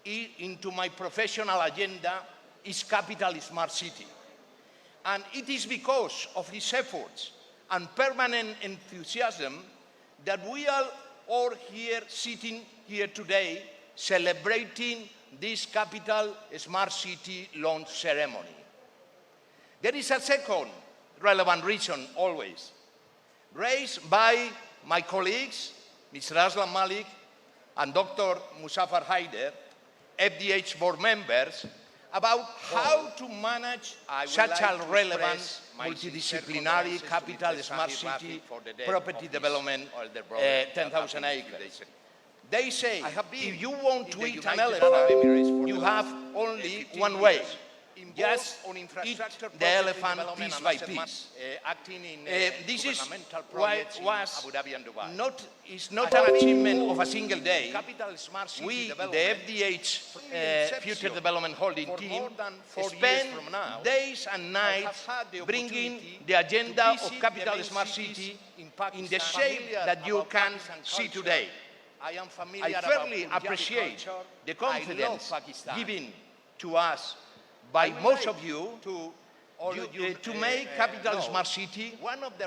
into my professional agenda is Capital Smart City. And it is because of his efforts and permanent enthusiasm that we are all here sitting here today celebrating this Capital Smart City launch ceremony. There is a second relevant reason always, raised by my colleagues, Mr. Aslam Malik and Dr. Muzaffar Haider, FDH board members, about how to manage such a relevant multidisciplinary capital smart city property development, 10,000 acres. They say, if you want to eat an elephant, you have only one way. Just eat the elephant piece by piece. This is why it's not an achievement of a single day. We, the FDH Future Development Holding team, spend days and nights bringing the agenda of Capital Smart City in the shape that you can see today. I fairly appreciate the confidence given to us by most of you to make Capital Smart City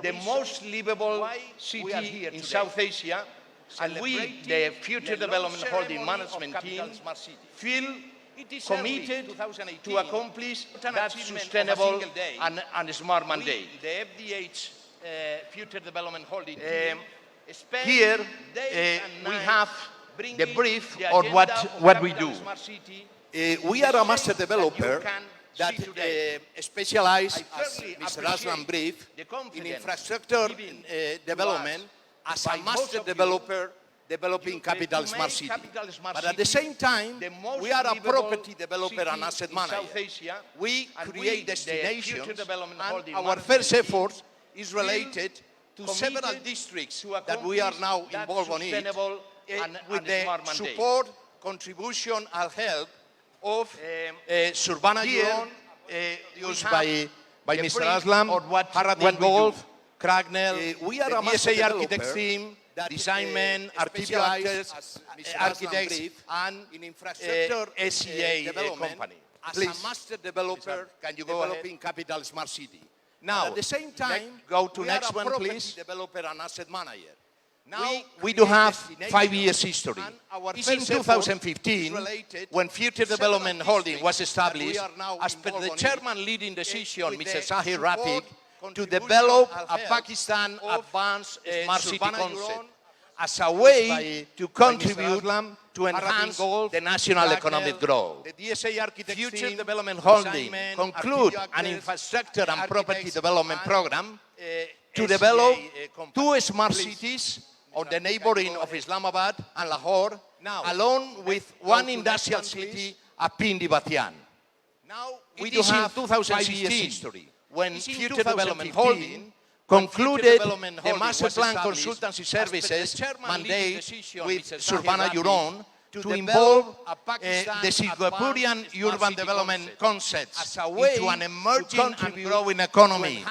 the most livable city in South Asia, and we, the Future Development Holding Management team, feel committed to accomplish that sustainable and smart mandate. The FDH Future Development Holding team, here we have the brief of what we do. We are a master developer that specialize, as Mr. Aslam briefed, in infrastructure development as a master developer developing capital smart city. But at the same time, we are a property developer and asset manager. We create destinations, and our first effort is related to several districts that we are now involved on it, and with the support, contribution, and help of Surbana Yuron, used by Mr. Aslam, Haradin Golf, Cragnell. We are a DSA architect team, design men, architects, and in infrastructure SCA company. As a master developer, can you go developing capital smart city? Now, at the same time, go to next one, please. Developer and asset manager. Now, we do have 5 years history. It's in 2015, when Future Development Holding was established, as per the chairman leading decision, Mr. Sahir Rafiq, to develop a Pakistan advanced smart city concept as a way to contribute to enhance the national economic growth. Future Development Holding conclude an infrastructure and property development program to develop 2 smart cities on the neighboring of Islamabad and Lahore, along with 1 industrial city at Pindi Batian. Now, we do have 2016 history, when Future Development Holding concluded the master plan consultancy services mandate with Surbana Yuron to involve the Singapurian urban development concepts into an emerging and growing economy,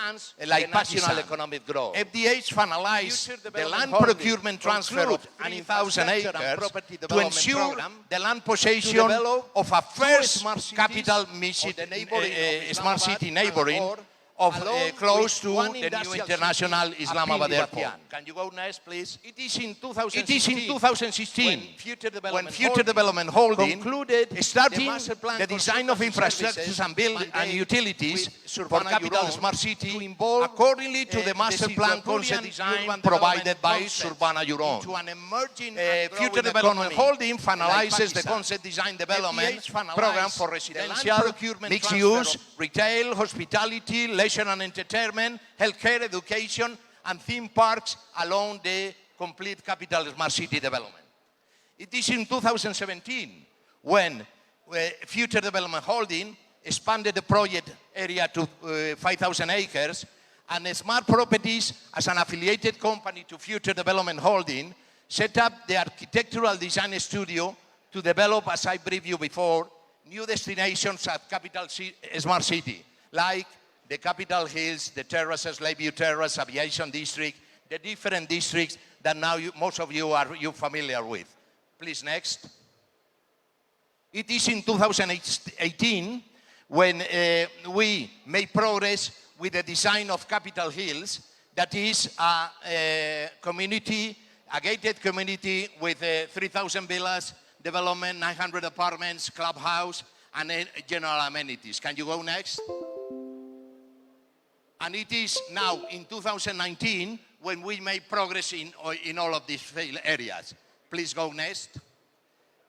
like national economic growth. FDH finalized the land procurement transfer of 3,000 acres to ensure the land possession of a first capital smart city neighboring of close to the new international Islamabad airport. Can you go next, please? It is in 2016 when Future Development Holding concluded starting the design of infrastructures and utilities for capital smart city, accordingly to the master plan concept design provided by Surbana Yuron. Future Development Holding finalizes the concept design development program for residential, mixed use, retail, hospitality, leisure and entertainment, healthcare, education, and theme parks along the complete capital smart city development. It is in 2017 when Future Development Holding expanded the project area to 5,000 acres, and Smart Properties, as an affiliated company to Future Development Holding, set up the architectural design studio to develop, as I briefed you before, new destinations at capital smart city, like the Capitol Hills, the terraces, Lakeview Terrace, Aviation District, the different districts that now most of you are familiar with. Please, next. It is in 2018 when we made progress with the design of Capitol Hills, that is a community, a gated community with 3,000 villas, development, 900 apartments, clubhouse, and general amenities. Can you go next? And it is now in 2019 when we made progress in all of these areas. Please go next.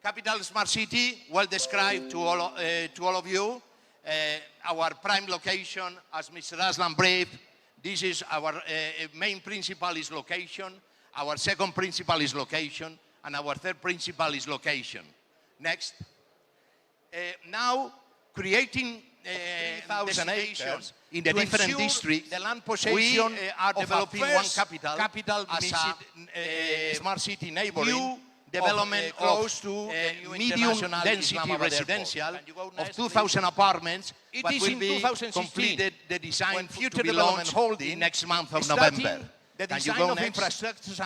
Capital Smart City, well described to all of you. Our prime location, as Mr. Aslam briefed, this is our main principle is location. Our second principle is location. And our third principle is location. Next. Now, creating 3,000 acres in the different districts, the land possession, we are developing one capital as a smart city neighboring development close to medium density residential of 2,000 apartments. It is in 2016 completed the design when Future Development Holding next month of November. The design of infrastructures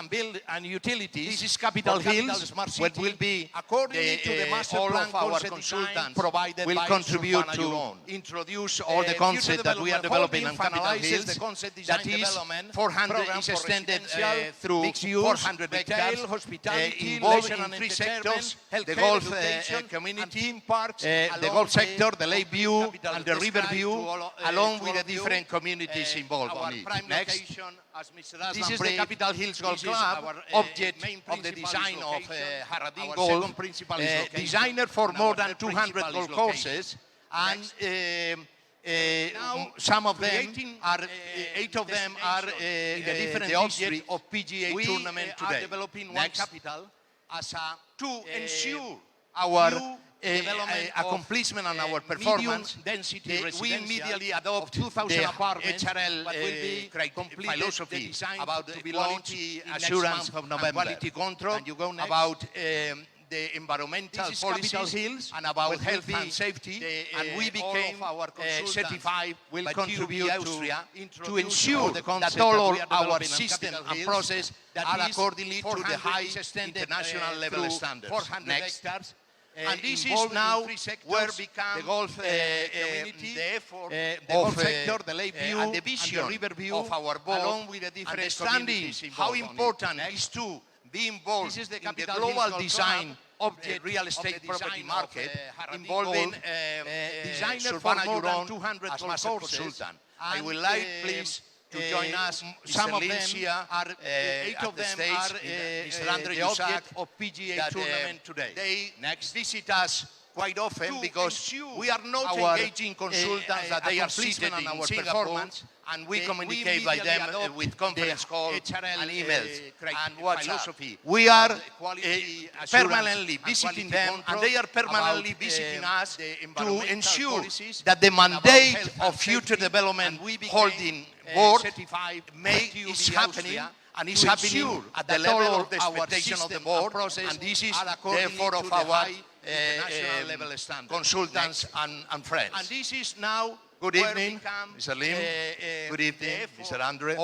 and utilities. This is Capitol Hills, what will be, according to the master plan of our consultants, provided will contribute to introduce all the concepts that we are developing in Capitol Hills. That is 400 is extended through mixed use, 400 retail, hospitality, involved in 3 sectors: the golf community, the golf sector, the lake view, and the river view, along with the different communities involved on it. Next. This is the Capitol Hills Golf Club, object of the design of Haradin Golf, designer for more than 200 golf courses, And some of them are, 8 of them are the object of PGA tournament today. We are developing one capital to ensure our accomplishment and our performance. We immediately adopt 2,000 apartments, HRL but will be philosophy about the quality assurance and quality control, about the environmental policies and about health and safety, and we became certified, will contribute to ensure that all our system and process are accordingly to the high international level standards. 400 hectares. And this is now where become the golf community, the effort, the golf sector, the lake view, and the vision and the river view of our board, along with the different understanding how important it is to be involved in the global design of the real estate property market, involving designer Urbana Yuron 200 as master consultant. I would like, please, to join us. Some of them are, 8 of them are the object of PGA tournament today. They visit us quite often because we are not engaging consultants that they are seated in our performance, and we communicate by them with conference calls and emails and WhatsApp. We are permanently visiting them, and they are permanently visiting us to ensure that the mandate of future development holding board is happening, and is happening at the level of the expectation of the board, and this is therefore of our consultants and friends. And this is now, good evening, Mr. Lim. Good evening, Mr. Andre.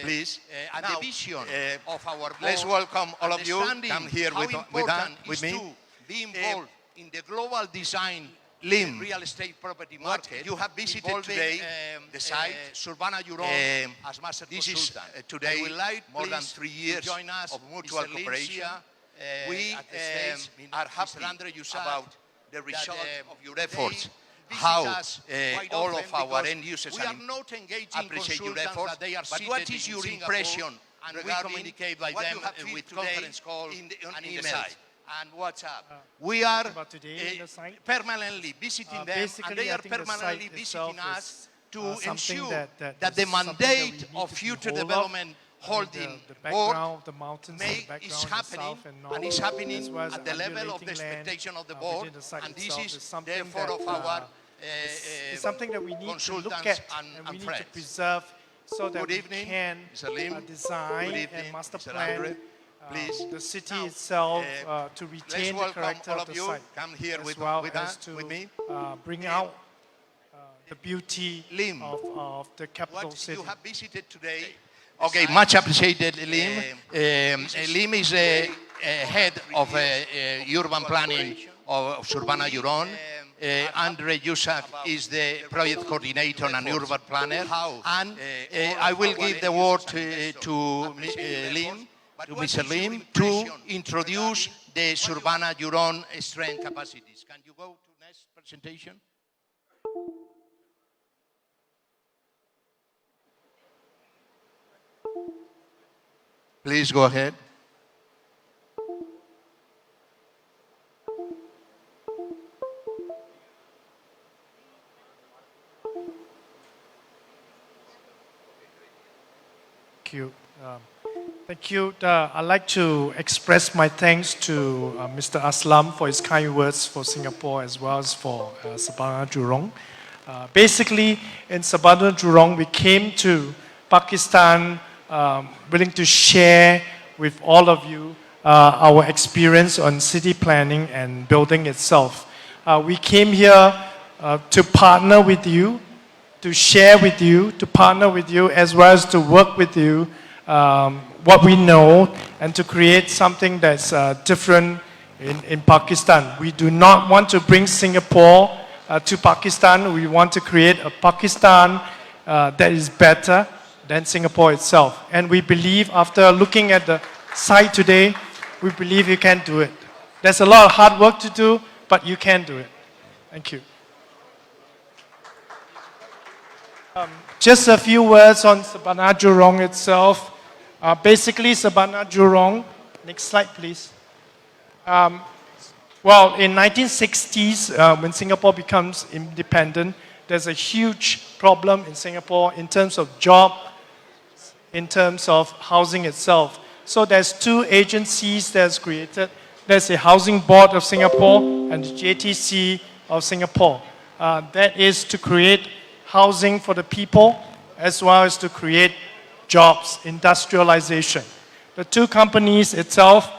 Please, and the vision of our board. Let's welcome all of you. Come here with me. Be involved in the global design Lim real estate property market. You have visited today the site, Urbana Yuron, as master consultant. This is today more than 3 years of mutual cooperation. We are happy about the result of your efforts, how all of our end users appreciate your efforts. But what is your impression? And we communicate by them with conference calls and emails and WhatsApp. We are permanently visiting them, and they are permanently visiting us to ensure that the mandate of future development holding board is happening, and is happening at the level of the expectation of the board, and this is therefore of our it's something that we need to look at and we need to preserve so that we can design and master plan the city itself to retain the character of the site, as well as to bring out the beauty of the capital city. You have visited today. Okay, much appreciated, Lim. Lim is the head of urban planning of Urbana Yuron. Andre Yusak is the project coordinator and urban planner. And I will give the word to Lim, to Mr. Lim, to introduce the Urbana Yuron strength capacities. Can you go to next presentation? Please go ahead. Thank you. Thank you. I'd like to express my thanks to Mr. Aslam for his kind words for Singapore as well as for Urbana Jurong. Basically, in Urbana Jurong, we came to Pakistan willing to share with all of you our experience on city planning and building itself. We came here to partner with you, to share with you, to partner with you, as well as to work with you what we know and to create something that's different in Pakistan. We do not want to bring Singapore to Pakistan. We want to create a Pakistan that is better than Singapore itself. And we believe, after looking at the site today, we believe you can do it. There's a lot of hard work to do, but you can do it. Thank you. Just a few words on Urbana Jurong itself. Basically, Urbana Jurong, next slide please. Well, in 1960s, when Singapore becomes independent, there's a huge problem in Singapore in terms of job, in terms of housing itself. So there's two agencies that's created. There's the Housing Board of Singapore and the JTC of Singapore. That is to create housing for the people as well as to create jobs, industrialization. The two companies itself,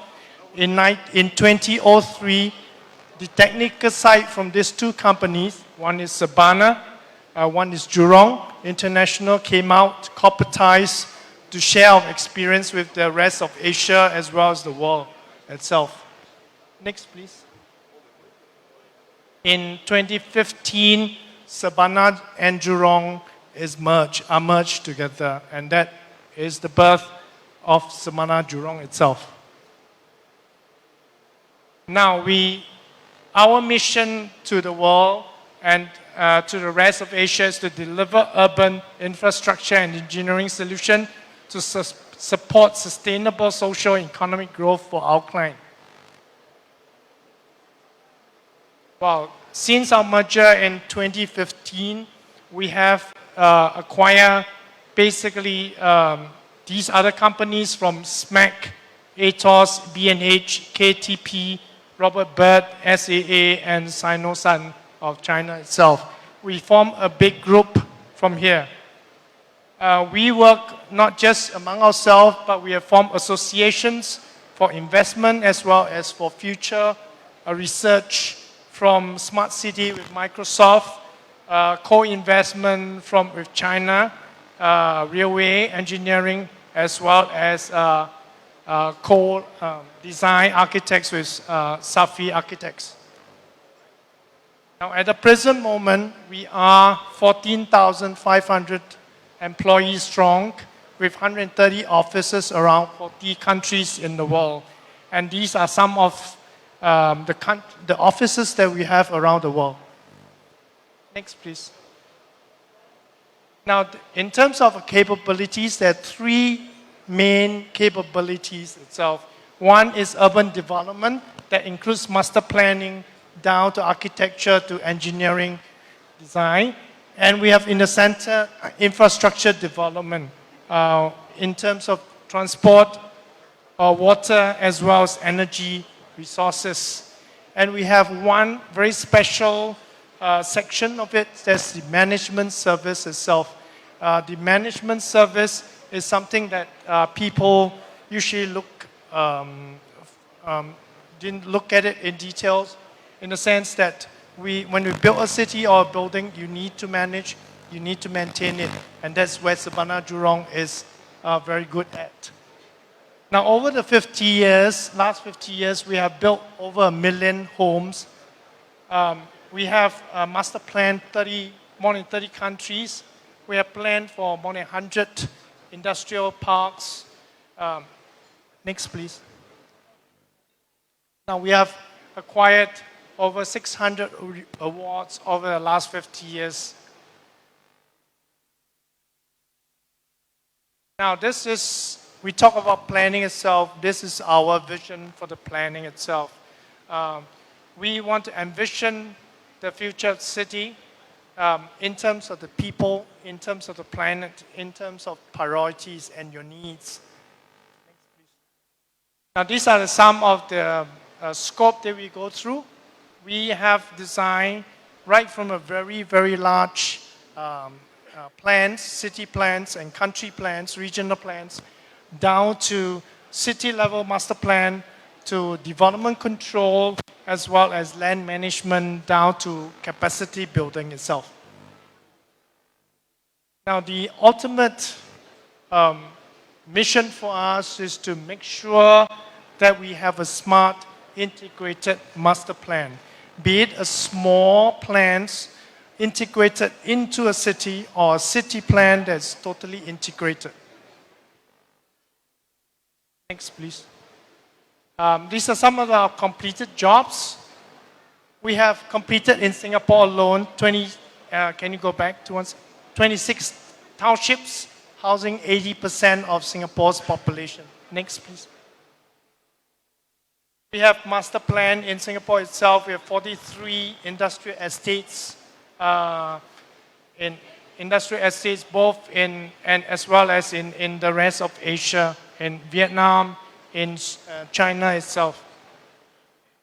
in 2003, the technical side from these two companies, one is Sabana, one is Jurong International, came out, corporatized to share our experience with the rest of Asia as well as the world itself. Next, please. In 2015, Sabana and Jurong are merged together, and that is the birth of Sabana Jurong itself. Now, our mission to the world and to the rest of Asia is to deliver urban infrastructure and engineering solutions to support sustainable social and economic growth for our client. Well, since our merger in 2015, we have acquired basically these other companies from SMAC, ATOS, B&H, KTP, Robert Bird, SAA, and Sinosan of China itself. We form a big group from here. We work not just among ourselves, but we have formed associations for investment as well as for future research from Smart City with Microsoft, co-investment with China, railway engineering, as well as co-design architects with Safi Architects. Now, at the present moment, we are 14,500 employees strong with 130 offices around 40 countries in the world. And these are some of the offices that we have around the world. Next, please. Now, in terms of capabilities, there are three main capabilities itself. One is urban development that includes master planning down to architecture to engineering design. And we have in the center infrastructure development in terms of transport, water, as well as energy resources. And we have one very special section of it, that's the management service itself. The management service is something that people usually didn't look at it in details, in the sense that when we build a city or a building, you need to manage, you need to maintain it. And that's where Sabana Jurong is very good at. Now, over the last 50 years, we have built over 1 million homes. We have a master plan, more than 30 countries. We have planned for more than 100 industrial parks. Next, please. Now, we have acquired over 600 awards over the last 50 years. Now, we talk about planning itself. This is our vision for the planning itself. We want to envision the future city in terms of the people, in terms of the planet, in terms of priorities and your needs. Next, please. Now, these are some of the scope that we go through. We have designed right from a very, very large plans, city plans and country plans, regional plans, down to city level master plan, to development control, as well as land management, down to capacity building itself. Now, the ultimate mission for us is to make sure that we have a smart, integrated master plan, be it a small plans integrated into a city or a city plan that's totally integrated. Next, please. These are some of our completed jobs. We have completed in Singapore alone can you go back to 26 townships housing 80% of Singapore's population. Next, please. We have master plan in Singapore itself. We have 43 industrial estates, in industrial estates both in and as well as in the rest of Asia, in Vietnam, in China itself.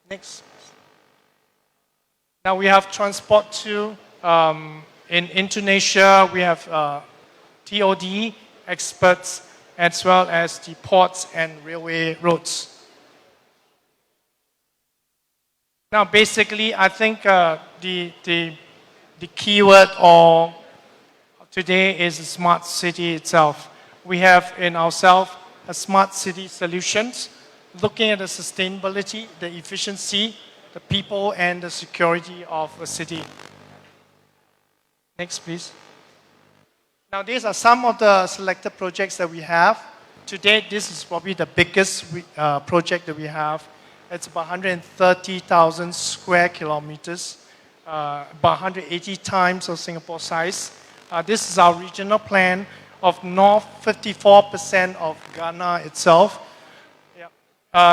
Next. Now we have transport too. In Indonesia, we have TOD experts as well as the ports and railway roads. Now, basically, I think the keyword or today is the smart city itself. We have in ourselves a smart city solutions, looking at the sustainability, the efficiency, the people, and the security of a city. Next, please. Now, these are some of the selected projects that we have. To date, this is probably the biggest project that we have. It's about 130,000 square kilometers, about 180 times of Singapore size. This is our regional plan of north 54% of Ghana itself.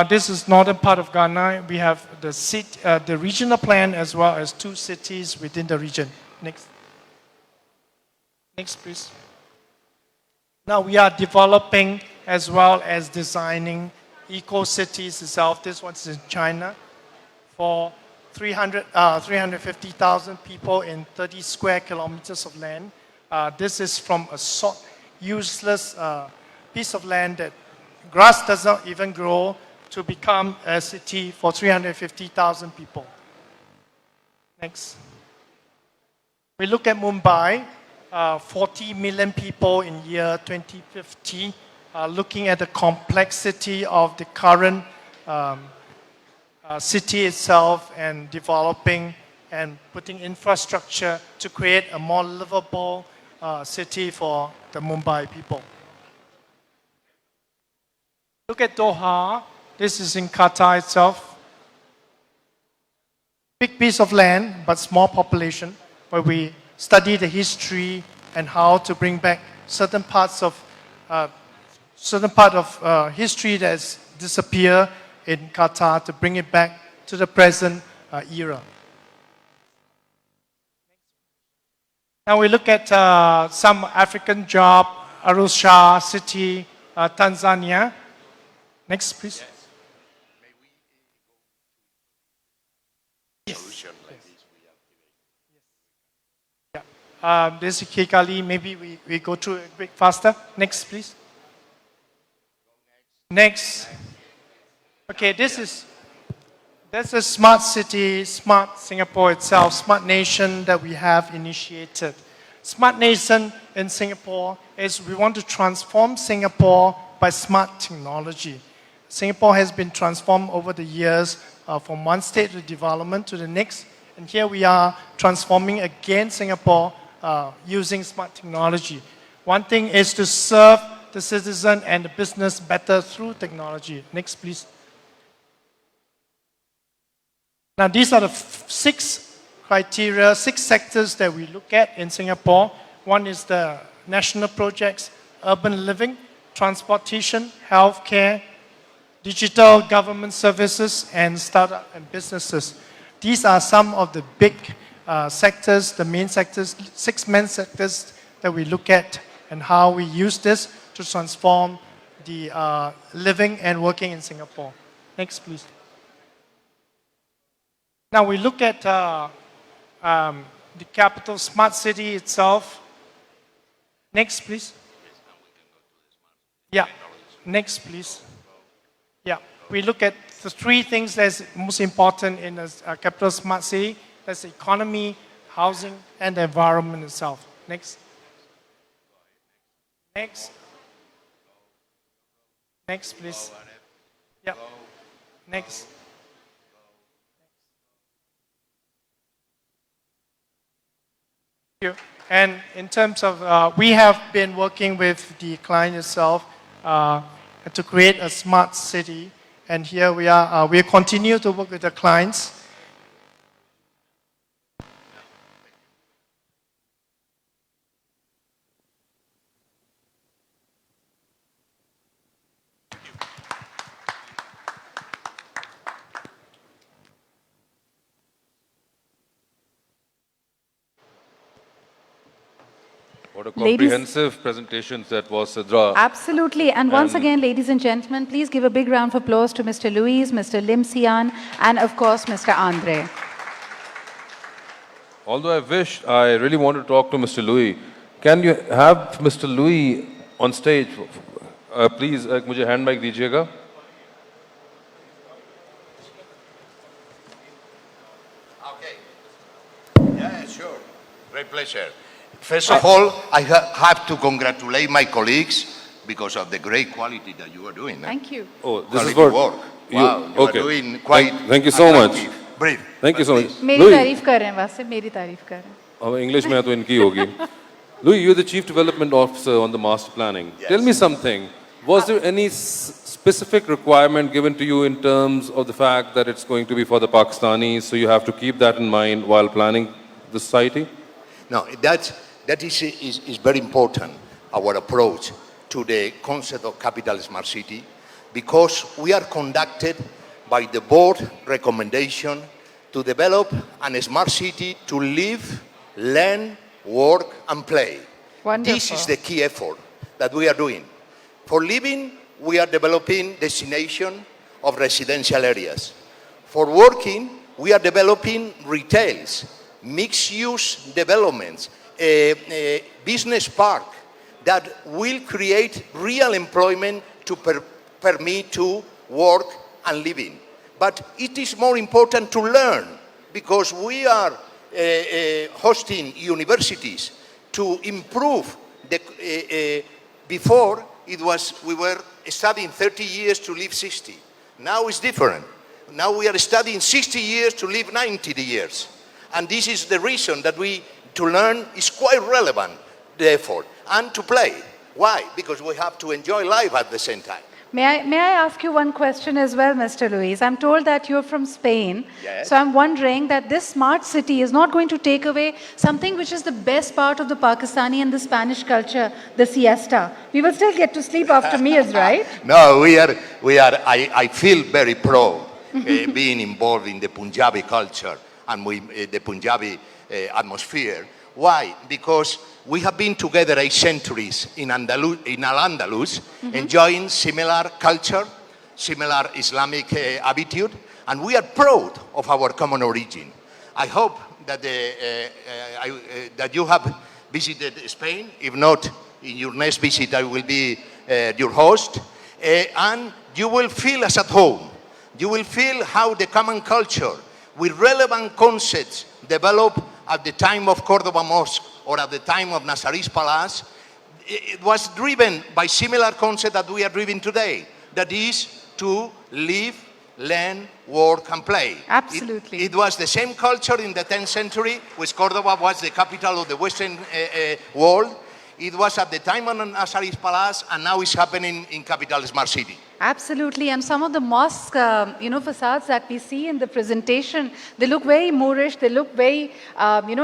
This is northern part of Ghana. We have the regional plan as well as 2 cities within the region. Next. Next, please. Now we are developing as well as designing eco-cities itself. This one's in China for 350,000 people in 30 square kilometers of land. This is from a useless piece of land that grass does not even grow to become a city for 350,000 people. Next. We look at Mumbai, 40 million people in year 2050. Looking at the complexity of the current city itself and developing and putting infrastructure to create a more livable city for the Mumbai people. Look at Doha. This is in Qatar itself. Big piece of land, but small population, where we study the history and how to bring back certain parts of history that has disappeared in Qatar to bring it back to the present era. Now we look at some African job, Arusha city, Tanzania. Next, please. Yes. Yeah. This is Kigali. Maybe we go through it a bit faster. Next, please. Next. Okay, this is a smart city, smart Singapore itself, smart nation that we have initiated. Smart nation in Singapore is we want to transform Singapore by smart technology. Singapore has been transformed over the years from one state of development to the next, and here we are transforming again Singapore using smart technology. One thing is to serve the citizen and the business better through technology. Next, please. Now, these are the 6 criteria, 6 sectors that we look at in Singapore. One is the national projects, urban living, transportation, healthcare, digital government services, and startup and businesses. These are some of the big sectors, the main sectors, 6 main sectors that we look at and how we use this to transform the living and working in Singapore. Next, please. Now we look at the capital smart city itself. Next, please. Yeah. Next, please. Yeah. We look at the 3 things that's most important in a capital smart city. That's the economy, housing, and the environment itself. Next. Next. Next, please. Yeah. Next. Thank you. And in terms of, we have been working with the client itself to create a smart city. And here we are, we continue to work with the clients. What a comprehensive presentation that was, Sidra. Absolutely. And once again, ladies and gentlemen, please give a big round of applause to Mr. Luis, Mr. Lim Sian, and of course, Mr. Andre. Although I really want to talk to Mr. Louis. Can you have Mr. Louis on stage? Please, मुझे hand mic दीजिएगा. Okay. Yeah, sure. Great pleasure. First of all, I have to congratulate my colleagues because of the great quality that you are doing. Thank you. Oh, this quality is what work. Wow, you are doing quite. Thank you so much. Brief. Thank you so much. मेरी तारीफ कर रहे हैं वासे मेरी तारीफ कर रहे हैं. अब English में तो इनकी होगी. Louis, you're the Chief Development Officer on the Master Planning. Yes. Tell me something. Was there any specific requirement given to you in terms of the fact that it's going to be for the Pakistanis, so you have to keep that in mind while planning the society? No, that is very important, our approach to the concept of capital smart city, because we are conducted by the board recommendation to develop a smart city to live, learn, work and play. Wonderful. This is the key effort that we are doing. For living, we are developing destination of residential areas. For working, we are developing retails, mixed-use developments, a business park that will create real employment to permit to work and living. But it is more important to learn, because we are hosting universities to improve before we were studying 30 years to live 60. Now it's different. Now we are studying 60 years to live 90 years. And this is the reason that to learn is quite relevant, the effort, and to play. Why? Because we have to enjoy life at the same time. May I ask you one question as well, Mr. Luis? I'm told that you're from Spain. Yes. So I'm wondering that this smart city is not going to take away something which is the best part of the Pakistani and the Spanish culture, the siesta. We will still get to sleep after meals, right? No, I feel very proud being involved in the Punjabi culture and the Punjabi atmosphere. Why? Because we have been together 8 centuries in Al-Andalus, enjoying similar culture, similar Islamic attitude, and we are proud of our common origin. I hope that, that you have visited Spain. If not, in your next visit, I will be your host, and you will feel as at home. You will feel how the common culture with relevant concepts developed at the time of Cordoba Mosque or at the time of Nasari's Palace. It was driven by similar concept that we are driven today. That is to live, learn, work and play. Absolutely. It was the same culture in the 10th century, which Cordoba was the capital of the Western world. It was at the time of Nasari's Palace, and now it's happening in Capital Smart City. Absolutely, and some of the mosque, facades that we see in the presentation, they look very Moorish, they look very,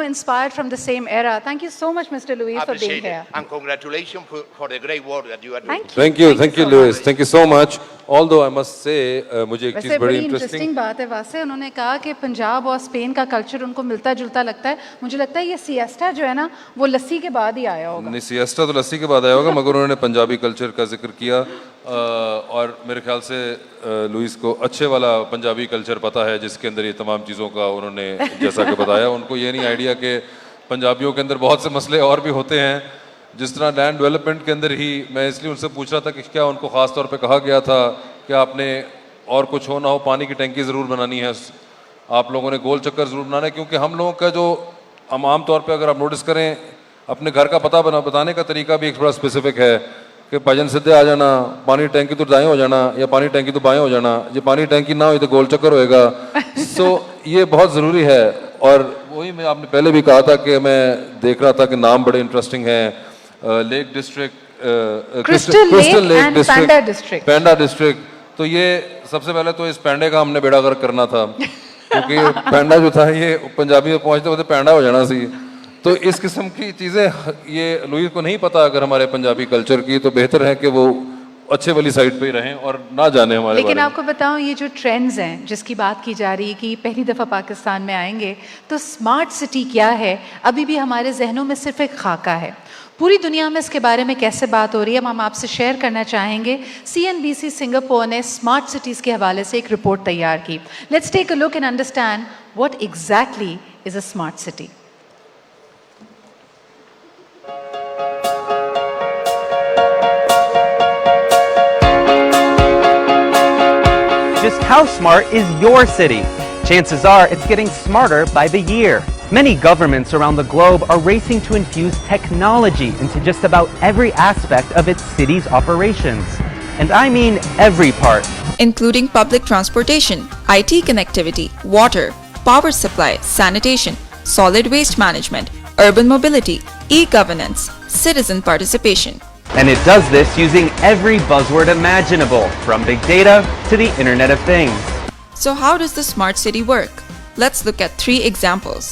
inspired from the same era. Thank you so much, Mr. Luis, for being here. And congratulations for the great work that you are doing. Thank you, Luis. Thank you so much. Although I must say, मुझे एक चीज़ बड़ी interesting बात है वासे, उन्होंने कहा कि पंजाब और Spain का कल्चर उनको मिलता जुलता लगता है. मुझे लगता है ये सिएस्टा जो है ना, वो लस्सी के बाद ही आया होगा. नहीं, सिएस्टा तो लस्सी के बाद आया होगा, मगर उन्होंने पंजाबी कल्चर का जिक्र किया. और मेरे ख्याल से लुइस को अच्छे वाला पंजाबी कल्चर पता है, जिसके अंदर ये तमाम चीज़ों का उन्होंने जैसा कि बताया. उनको ये नहीं आइडिया कि पंजाबियों के अंदर बहुत से मसले और भी होते हैं. जिस तरह लैंड डेवलपमेंट के अंदर ही, मैं इसलिए उनसे पूछ रहा था कि क्या उनको ख़ास तौर पे कहा गया था कि आपने और कुछ हो ना हो पानी की टंकी ज़रूर बनानी है, आप लोगों ने गोल चक्कर ज़रूर बनाना है. क्योंकि हम लोगों का जो हम आम तौर पे अगर आप नोटिस करें, अपने घर का पता बताने का तरीका भी एक बड़ा स्पेसिफिक है कि भाईजान सीधे आ जाना, पानी टैंकी तो दाएं हो जाना या पानी टैंकी तो बाएं हो जाना, ये पानी टैंकी ना हो तो गोल चक्कर होएगा. सो ये बहुत ज़रूरी है. और वही मैं आपने पहले भी कहा था कि मैं देख रहा था कि नाम बड़े इंटरेस्टिंग हैं. Lake District, Crystal Lake District, Panda District. तो ये सबसे पहले तो इस पैंडे का हमने बेड़ा गर्क करना था, क्योंकि पैंडा जो था ये पंजाबी में पहुँचते होते पैंडा हो जाना सी. तो इस किस्म की चीज़ें ये लुइस को नहीं पता अगर हमारे पंजाबी कल्चर की, तो बेहतर है कि वो अच्छे वाली साइड पे ही रहें और ना जाने हमारे लेकिन बारे में। आपको बताऊं, ये जो ट्रेंड्स हैं जिसकी बात की जा रही है कि पहली दफ़ा पाकिस्तान में आएंगे, तो स्मार्ट सिटी क्या है अभी भी हमारे जहनों में सिर्फ एक खाका है। पूरी दुनिया में इसके बारे में कैसे बात हो रही है हम आपसे शेयर करना चाहेंगे। CNBC सिंगापुर ने स्मार्ट सिटीज़ के हवाले से एक रिपोर्ट तैयार की। Let's take a look and understand what exactly is a smart city. Just how smart is your city? Chances are it's getting smarter by the year. Many governments around the globe are racing to infuse technology into just about every aspect of its city's operations. And I mean every part. Including public transportation, IT connectivity, water, power supply, sanitation, solid waste management, urban mobility, e-governance, citizen participation. And it does this using every buzzword imaginable, from big data to the Internet of Things. So how does the smart city work? Let's look at 3 examples.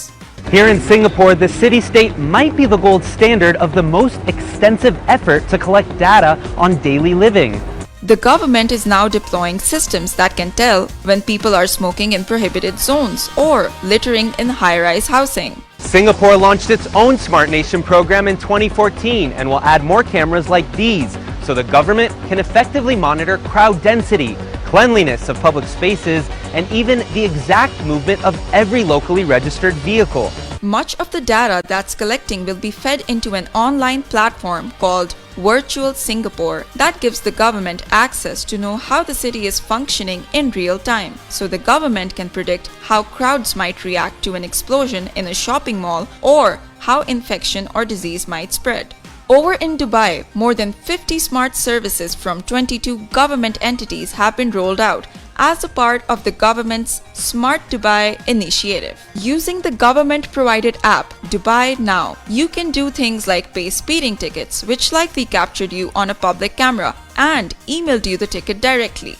Here in Singapore, the city-state might be the gold standard of the most extensive effort to collect data on daily living. The government is now deploying systems that can tell when people are smoking in prohibited zones or littering in high-rise housing. Singapore launched its own Smart Nation program in 2014 and will add more cameras like these so the government can effectively monitor crowd density, cleanliness of public spaces, and even the exact movement of every locally registered vehicle. Much of the data that's collecting will be fed into an online platform called Virtual Singapore that gives the government access to know how the city is functioning in real time. So the government can predict how crowds might react to an explosion in a shopping mall or how infection or disease might spread. Over in Dubai, more than 50 smart services from 22 government entities have been rolled out as a part of the government's Smart Dubai initiative. Using the government-provided app Dubai Now, you can do things like pay speeding tickets, which likely captured you on a public camera and emailed you the ticket directly.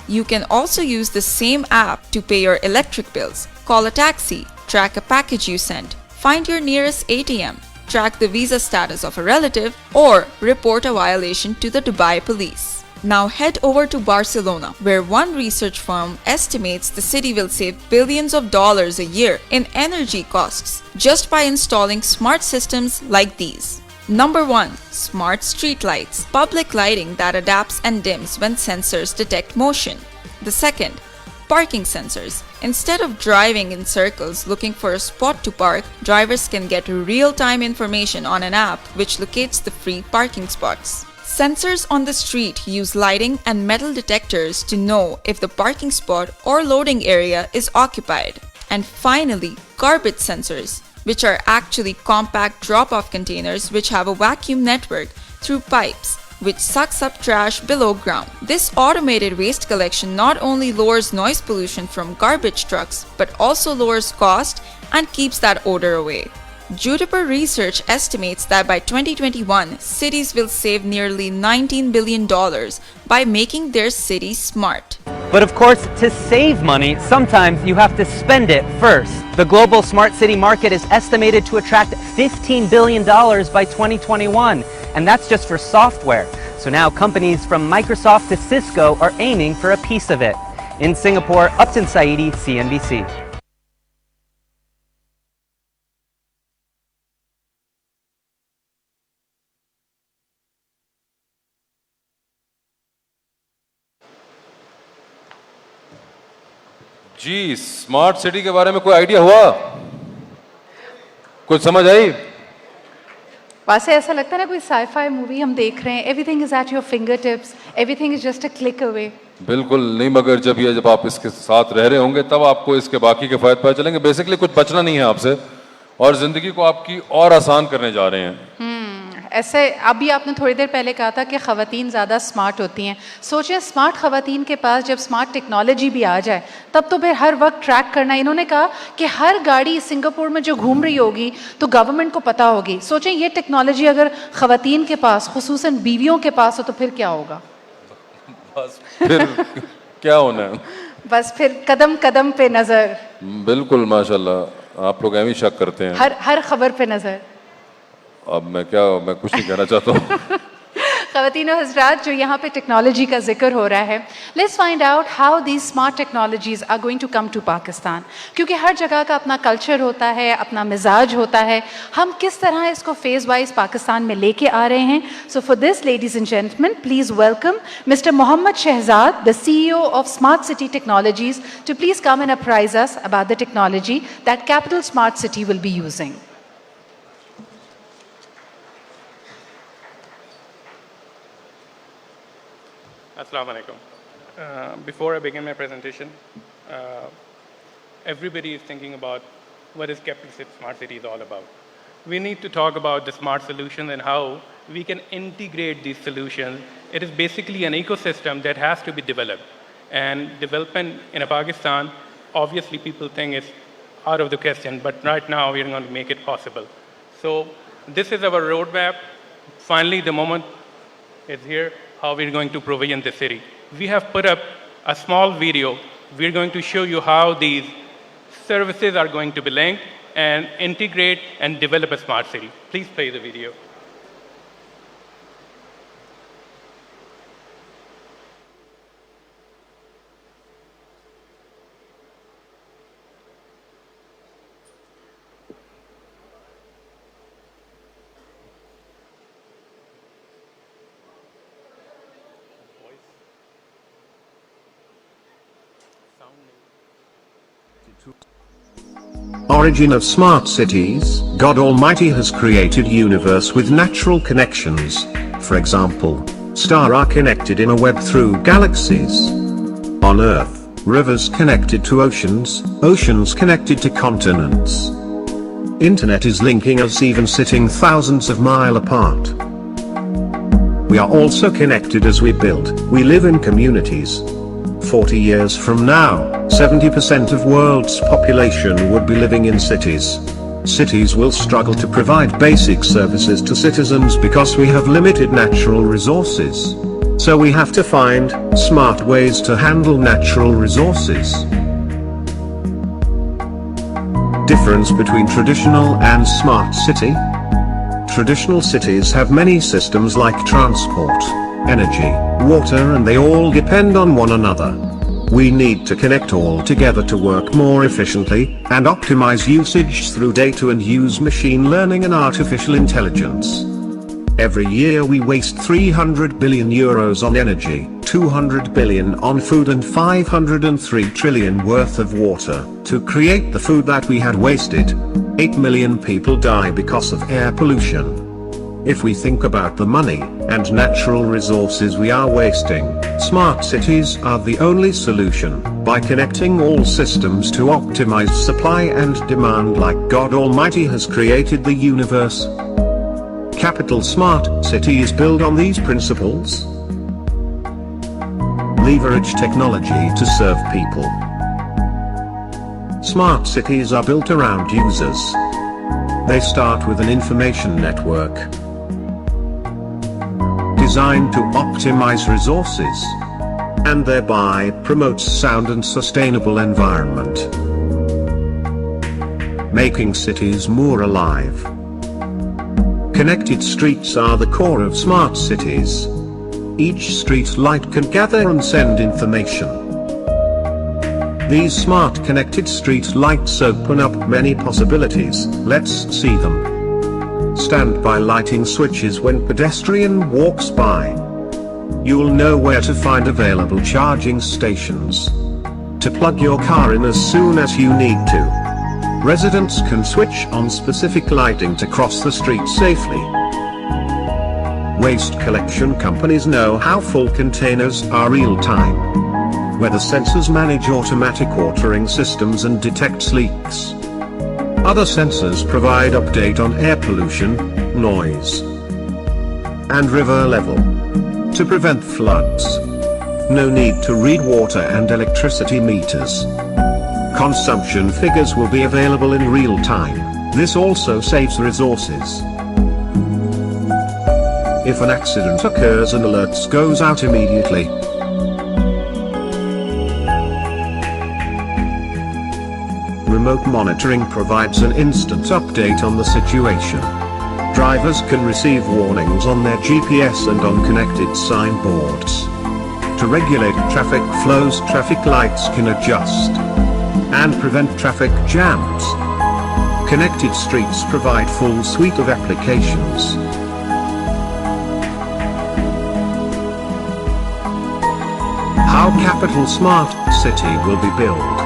You can also use the same app to pay your electric bills, call a taxi, track a package you sent, find your nearest ATM, track the visa status of a relative, or report a violation to the Dubai police. Now head over to Barcelona, where one research firm estimates the city will save billions of dollars a year in energy costs just by installing smart systems like these. Number 1. Smart street lights. Public lighting that adapts and dims when sensors detect motion. The second, parking sensors. Instead of driving in circles looking for a spot to park, drivers can get real-time information on an app which locates the free parking spots. Sensors on the street use lighting and metal detectors to know if the parking spot or loading area is occupied. And finally, garbage sensors, which are actually compact drop-off containers which have a vacuum network through pipes, which sucks up trash below ground. This automated waste collection not only lowers noise pollution from garbage trucks, but also lowers cost and keeps that odor away. Juniper Research estimates that by 2021, cities will save nearly $19 billion by making their cities smart. But of course, to save money, sometimes you have to spend it first. The global smart city market is estimated to attract $15 billion by 2021, and that's just for software. So now companies from Microsoft to Cisco are aiming for a piece of it. In Singapore, Upton Saidi, CNBC. Ji, smart city के बारे में कोई idea हुआ? कुछ समझ आई? वैसे ऐसा लगता है ना कोई साई-फाई मूवी हम देख रहे हैं. Everything is at your finger tips, everything is just a click away. बिल्कुल नहीं, मगर जब आप इसके साथ रह रहे होंगे तब आपको इसके बाकी के फायदे पता चलेंगे. बेसिकली कुछ बचना नहीं है आपसे और जिंदगी को आपकी और आसान करने जा रहे हैं. ऐसे अभी आपने थोड़ी देर पहले कहा था कि ख़वातीन ज़्यादा स्मार्ट होती हैं. सोचें स्मार्ट ख़वातीन के पास जब स्मार्ट टेक्नोलॉजी भी आ जाए तब तो फिर हर वक्त ट्रैक करना. इन्होंने कहा कि हर गाड़ी सिंगापुर में जो घूम रही होगी तो गवर्नमेंट को पता होगी. सोचें ये टेक्नोलॉजी अगर ख़वातीन के पास, खुसूसन बीवियों के पास हो तो फिर क्या होगा? बस फिर क्या होना है? बस फिर कदम कदम पे नज़र. बिल्कुल माशाल्लाह, आप लोग ऐसे शक करते हैं. हर खबर पे नज़र. अब मैं कुछ नहीं कहना चाहता हूँ. ख़वातीन और हज़रात, जो यहाँ पे टेक्नोलॉजी का जिक्र हो रहा है, let's find out how these smart technologies are going to come to Pakistan. क्योंकि हर जगह का अपना कल्चर होता है, अपना मिजाज होता है. हम किस तरह इसको फेज़ वाइज पाकिस्तान में लेके आ रहे हैं. So for this, ladies and gentleman, please welcome mister Mohammad Shahzad, the CEO of Smart City Technologies, to please come and apprise us about the technology that Capital Smart City will be using. Assalamu alaikum. Before I begin my presentation, everybody is thinking about what is Capital Smart City is all about. We need to talk about the smart solutions and how we can integrate these solutions. It is basically an ecosystem that has to be developed. And development in Pakistan, obviously people think it's out of the question, but right now we're going to make it possible. So this is our roadmap. Finally, the moment is here, how we're going to provision the city. We have put up a small video. We're going to show you how these services are going to be linked and integrate and develop a smart city. Please play the video. Origin of smart cities. God Almighty has created universe with natural connections. For example, stars are connected in a web through galaxies. On Earth, rivers connected to oceans, oceans connected to continents. Internet is linking us even sitting thousands of miles apart. We are also connected as we build. We live in communities. 40 years from now, 70% of world's population would be living in cities. Cities will struggle to provide basic services to citizens because we have limited natural resources. So we have to find smart ways to handle natural resources. Difference between traditional and smart city. Traditional cities have many systems like transport, energy, water, and they all depend on one another. We need to connect all together to work more efficiently and optimize usage through data and use machine learning and artificial intelligence. Every year we waste 300 billion euros on energy, 200 billion on food, and 503 trillion worth of water. To create the food that we had wasted, 8 million people die because of air pollution. If we think about the money and natural resources we are wasting, smart cities are the only solution. By connecting all systems to optimize supply and demand like God Almighty has created the universe. Capital Smart City is built on these principles. Leverage technology to serve people. Smart cities are built around users. They start with an information network designed to optimize resources and thereby promotes sound and sustainable environment, making cities more alive. Connected streets are the core of smart cities. Each street light can gather and send information. These smart connected street lights open up many possibilities. Let's see them. Standby lighting switches when pedestrian walks by. You will know where to find available charging stations to plug your car in as soon as you need to. Residents can switch on specific lighting to cross the street safely. Waste collection companies know how full containers are real-time. Weather sensors manage automatic watering systems and detect leaks. Other sensors provide update on air pollution, noise, and river level to prevent floods. No need to read water and electricity meters. Consumption figures will be available in real time. This also saves resources. If an accident occurs, an alert goes out immediately. Remote monitoring provides an instant update on the situation. Drivers can receive warnings on their GPS and on connected signboards. To regulate traffic flows, traffic lights can adjust and prevent traffic jams. Connected streets provide full suite of applications. How Capital Smart City will be built.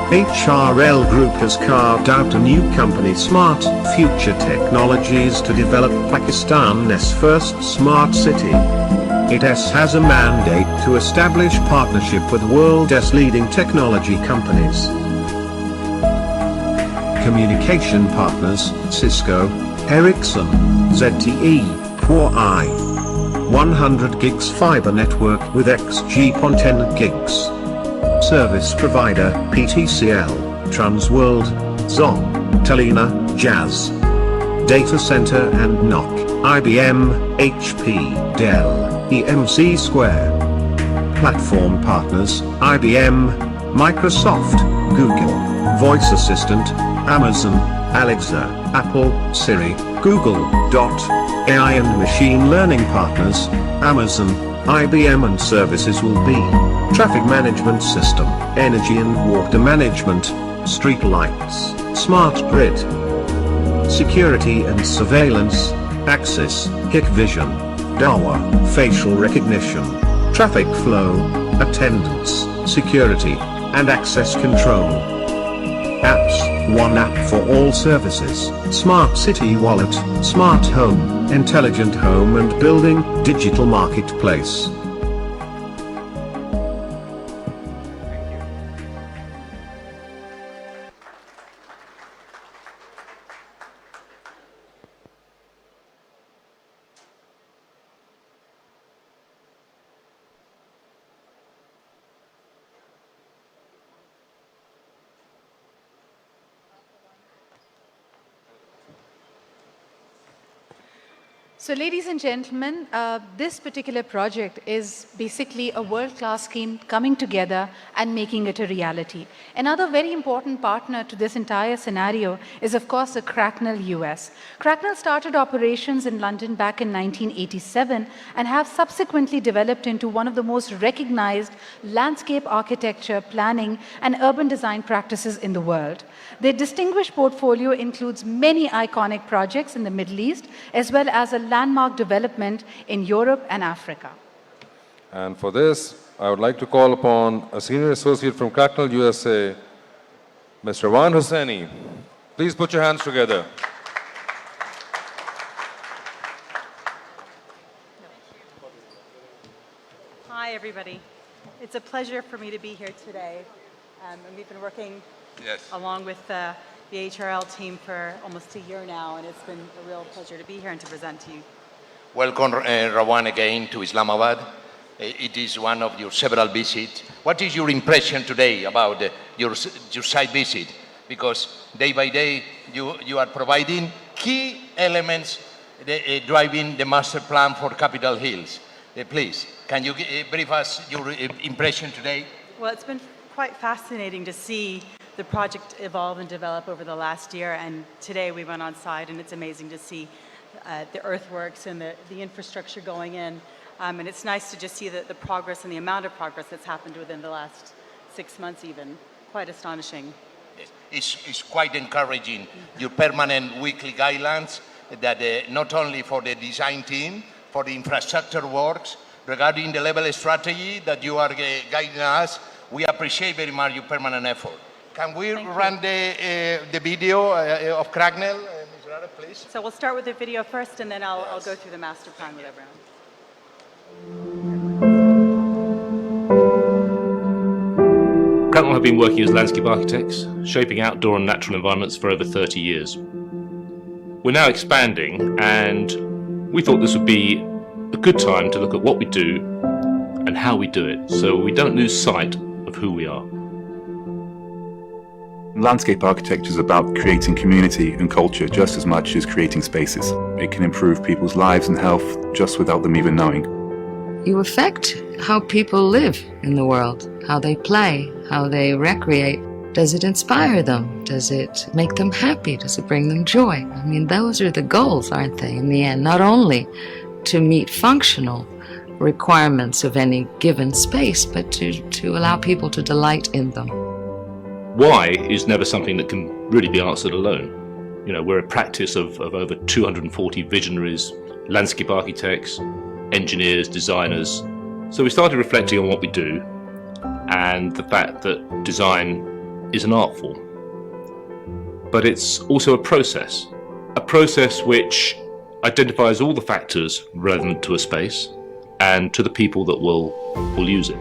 HRL Group has carved out a new company, Smart Future Technologies, to develop Pakistan's first smart city. It has a mandate to establish partnership with world's leading technology companies. Communication partners, Cisco, Ericsson, ZTE, Huawei. 100 gigs fiber network with XG-PON 10 gigs. Service provider, PTCL, Transworld, Zong, Telena, Jazz. Data center and NOC, IBM, HP, Dell, EMC Square. Platform partners, IBM, Microsoft, Google, Voice Assistant, Amazon, Alexa, Apple, Siri, Google, AI and machine learning partners, Amazon, IBM, and services will be traffic management system, energy and water management, street lights, smart grid, security and surveillance, access, Hikvision, Dawa, facial recognition, traffic flow, attendance, security, and access control. Apps, one app for all services, Smart City Wallet, Smart Home, Intelligent Home and Building, Digital Marketplace. So ladies and gentlemen, this particular project is basically a world-class scheme coming together and making it a reality. Another very important partner to this entire scenario is, of course, the Cracknell US. Cracknell started operations in London back in 1987 and have subsequently developed into one of the most recognized landscape architecture, planning, and urban design practices in the world. Their distinguished portfolio includes many iconic projects in the Middle East, as well as a landmark development in Europe and Africa. And for this, I would like to call upon a senior associate from Cracknell, USA, Mr. Wan Hussaini. Please put your hands together. Hi, everybody. It's a pleasure for me to be here today. And we've been working along with the HRL team for almost a year now, and it's been a real pleasure to be here and to present to you. Welcome, Rawan, again to Islamabad. It is one of your several visits. What is your impression today about your site visit? Because day by day, you are providing key elements driving the master plan for Capitol Hills. Please, can you brief us your impression today? Well, it's been quite fascinating to see the project evolve and develop over the last year, and today we went on site and it's amazing to see the earthworks and the infrastructure going in, and it's nice to just see the progress and the amount of progress that's happened within the last 6 months even. Quite astonishing. It's quite encouraging, your permanent weekly guidelines that not only for the design team, for the infrastructure works, regarding the level strategy that you are guiding us. We appreciate very much your permanent effort. Can we run the video of Cracknell, Ms. Rara, please? So we'll start with the video first, and then I'll go through the master plan with everyone. Cracknell have been working as landscape architects, shaping outdoor and natural environments for over 30 years. We're now expanding, and we thought this would be a good time to look at what we do and how we do it, so we don't lose sight of who we are. Landscape architecture is about creating community and culture just as much as creating spaces. It can improve people's lives and health just without them even knowing. You affect how people live in the world, how they play, how they recreate. Does it inspire them? Does it make them happy? Does it bring them joy? I mean, those are the goals, aren't they, in the end? Not only to meet functional requirements of any given space, but to allow people to delight in them. Why is never something that can really be answered alone. You know, we're a practice of over 240 visionaries, landscape architects, engineers, designers. So we started reflecting on what we do and the fact that design is an art form. But it's also a process which identifies all the factors relevant to a space and to the people that will use it.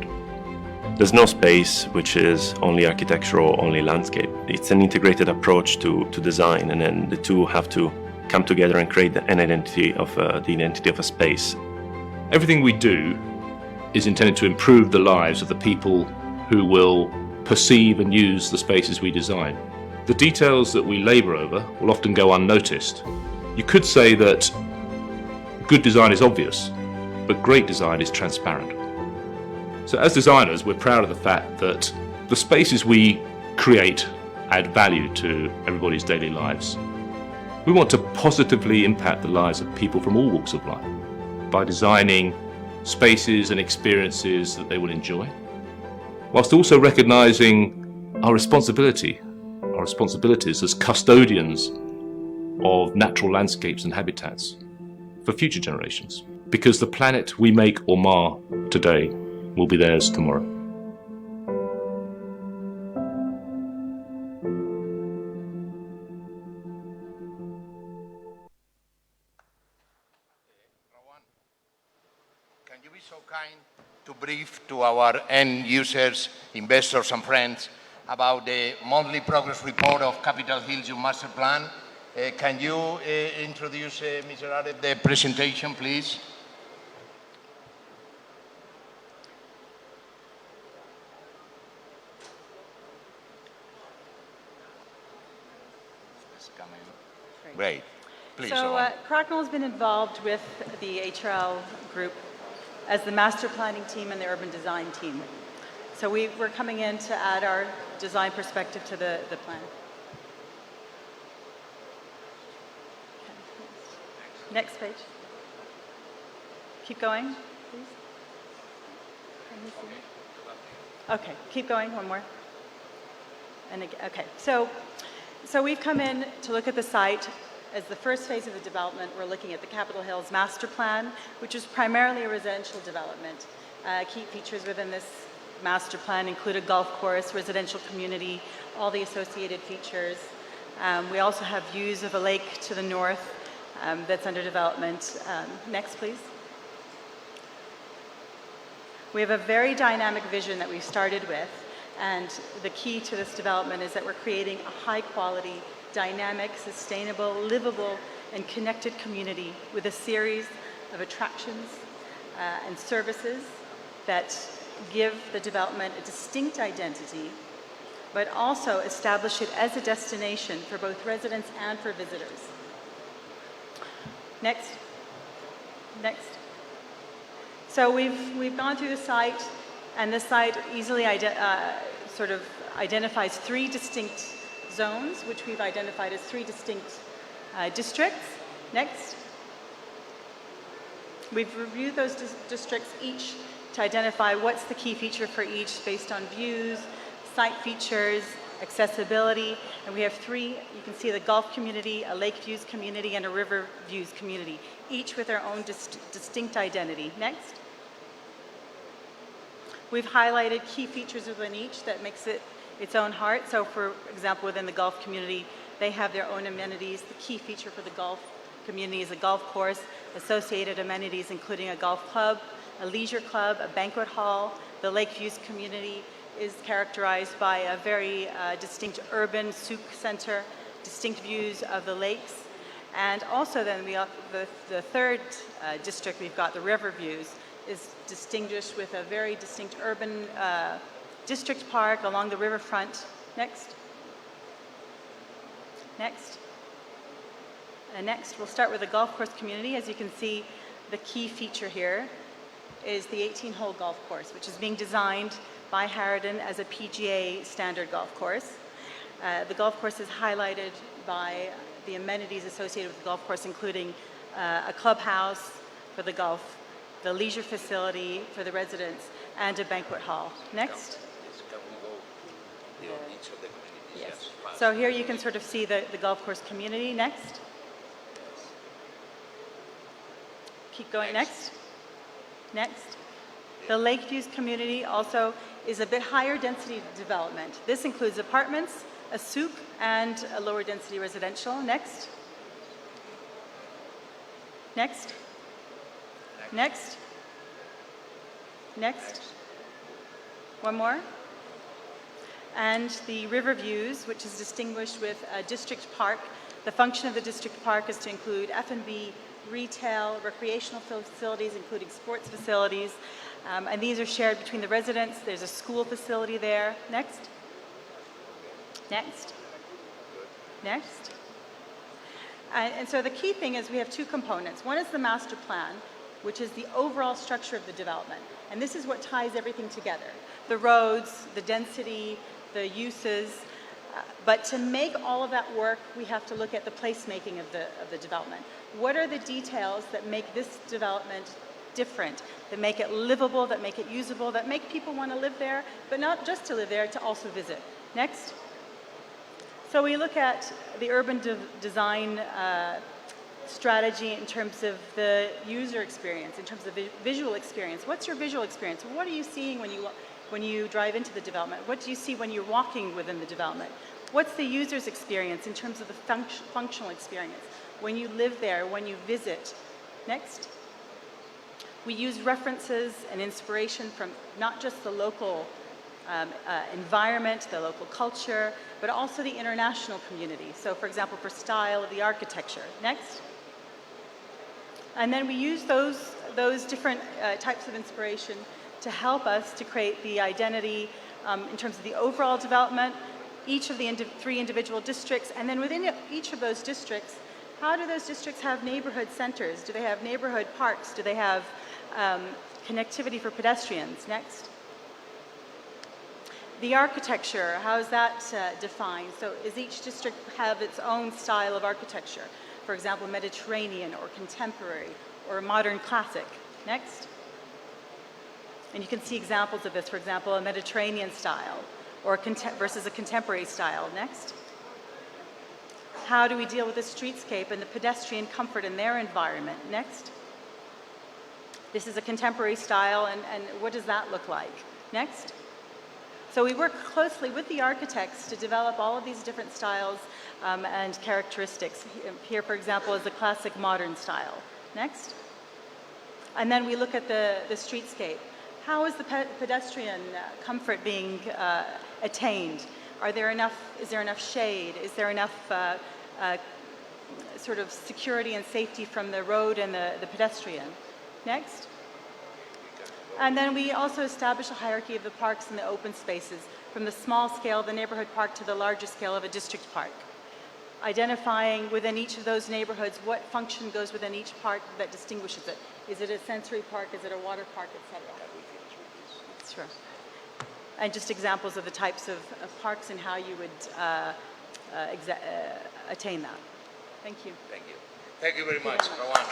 There's no space which is only architectural or only landscape. It's an integrated approach to design, and then the two have to come together and create an identity of the identity of a space. Everything we do is intended to improve the lives of the people who will perceive and use the spaces we design. The details that we labour over will often go unnoticed. You could say that good design is obvious, but great design is transparent. So as designers, we're proud of the fact that the spaces we create add value to everybody's daily lives. We want to positively impact the lives of people from all walks of life by designing spaces and experiences that they will enjoy, whilst also recognising our responsibilities as custodians of natural landscapes and habitats for future generations. Because the planet we make or mar today will be theirs tomorrow. Can you be so kind to brief to our end users, investors and friends about the monthly progress report of Capitol Hill's Master Plan? Can you introduce, Mr. Aref, the presentation, please? Great. Please, so Cracknell has been involved with the HRL group as the master planning team and the urban design team. So we're coming in to add our design perspective to the plan. Okay. Next page. Keep going, please. Can you see? Okay, keep going, one more. And again, okay, so we've come in to look at the site. As the first phase of the development, we're looking at the Capitol Hill's master plan, which is primarily a residential development. Key features within this master plan include a golf course, residential community, all the associated features. We also have views of a lake to the north that's under development. Next, please. We have a very dynamic vision that we started with, and the key to this development is that we're creating a high-quality, dynamic, sustainable, livable, and connected community with a series of attractions and services that give the development a distinct identity, but also establish it as a destination for both residents and for visitors. Next. Next. So we've gone through the site, and this site easily sort of identifies three distinct zones, which we've identified as three distinct districts. Next. We've reviewed those districts each to identify what's the key feature for each based on views, site features, accessibility, and we have three. You can see the golf community, a lake views community, and a river views community, each with their own distinct identity. Next. We've highlighted key features within each that makes it its own heart. So for example, within the golf community, they have their own amenities. The key feature for the golf community is a golf course, associated amenities including a golf club, a leisure club, a banquet hall. The lake views community is characterized by a very distinct urban souk center, distinct views of the lakes. And also then the third district we've got, the river views, is distinguished with a very distinct urban district park along the riverfront. Next. Next. And next, we'll start with the golf course community. As you can see, the key feature here is the 18-hole golf course, which is being designed by Harridan as a PGA standard golf course. The golf course is highlighted by the amenities associated with the golf course, including a clubhouse for the golf, the leisure facility for the residents, and a banquet hall. Next. Yes. So here you can sort of see the golf course community. Next. Keep going. Next. Next. The Lakeviews community also is a bit higher density development. This includes apartments, a souk, and a lower density residential. Next. Next. Next. Next. One more. And the river views, which is distinguished with a district park. The function of the district park is to include F&B, retail, recreational facilities, including sports facilities. And these are shared between the residents. There's a school facility there. Next. Next. Next. And so the key thing is we have two components. One is the master plan, which is the overall structure of the development. And this is what ties everything together. The roads, the density, the uses. But to make all of that work, we have to look at the placemaking of the development. What are the details that make this development different, that make it livable, that make it usable, that make people want to live there, but not just to live there, to also visit? Next. So we look at the urban design strategy in terms of the user experience, in terms of visual experience. What's your visual experience? What are you seeing when you drive into the development? What do you see when you're walking within the development? What's the user's experience in terms of the functional experience? When you live there, when you visit. Next. We use references and inspiration from not just the local environment, the local culture, but also the international community. So for example, for style of the architecture. Next. And then we use those different types of inspiration to help us to create the identity in terms of the overall development, each of the three individual districts, and then within each of those districts, how do those districts have neighborhood centers? Do they have neighborhood parks? Do they have connectivity for pedestrians? Next. The architecture, how is that defined? So does each district have its own style of architecture? For example, Mediterranean or contemporary or modern classic. Next. And you can see examples of this, for example, a Mediterranean style or versus a contemporary style. Next. How do we deal with the streetscape and the pedestrian comfort in their environment? Next. This is a contemporary style, and what does that look like? Next. So we work closely with the architects to develop all of these different styles and characteristics. Here, for example, is a classic modern style. Next. And then we look at the streetscape. How is the pedestrian comfort being attained? Is there enough shade? Is there enough sort of security and safety from the road and the pedestrian? Next. And then we also establish a hierarchy of the parks and the open spaces, from the small scale of the neighborhood park to the larger scale of a district park. Identifying within each of those neighborhoods what function goes within each park that distinguishes it. Is it a sensory park? Is it a water park, etc.? Sure. And just examples of the types of parks and how you would attain that. Thank you. Thank you. Thank you very much, Rowan.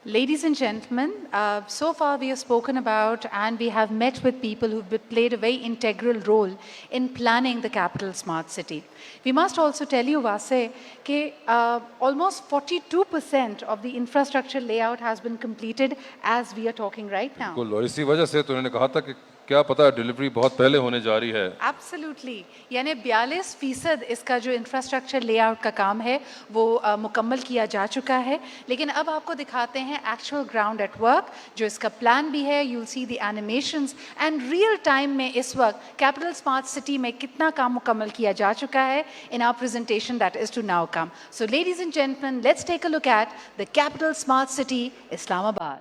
Ladies and gentlemen, so far we have spoken about and we have met with people who've played a very integral role in planning the capital smart city. We must also tell you, Vase, that almost 42% of the infrastructure layout has been completed as we are talking right now. और इसी वजह से तो उन्होंने कहा था कि क्या पता है डिलीवरी बहुत पहले होने जा रही है. Absolutely. यानी 42% इसका जो इंफ्रास्ट्रक्चर लेआउट का काम है वो मुकम्मल किया जा चुका है. लेकिन अब आपको दिखाते हैं एक्चुअल ग्राउंड एट वर्क, जो इसका प्लान भी है. You'll see the animations and real time में इस वक्त कैपिटल स्मार्ट सिटी में कितना काम मुकम्मल किया जा चुका है in our presentation that is to now come. So ladies and gentlemen, let's take a look at the capital smart city, Islamabad.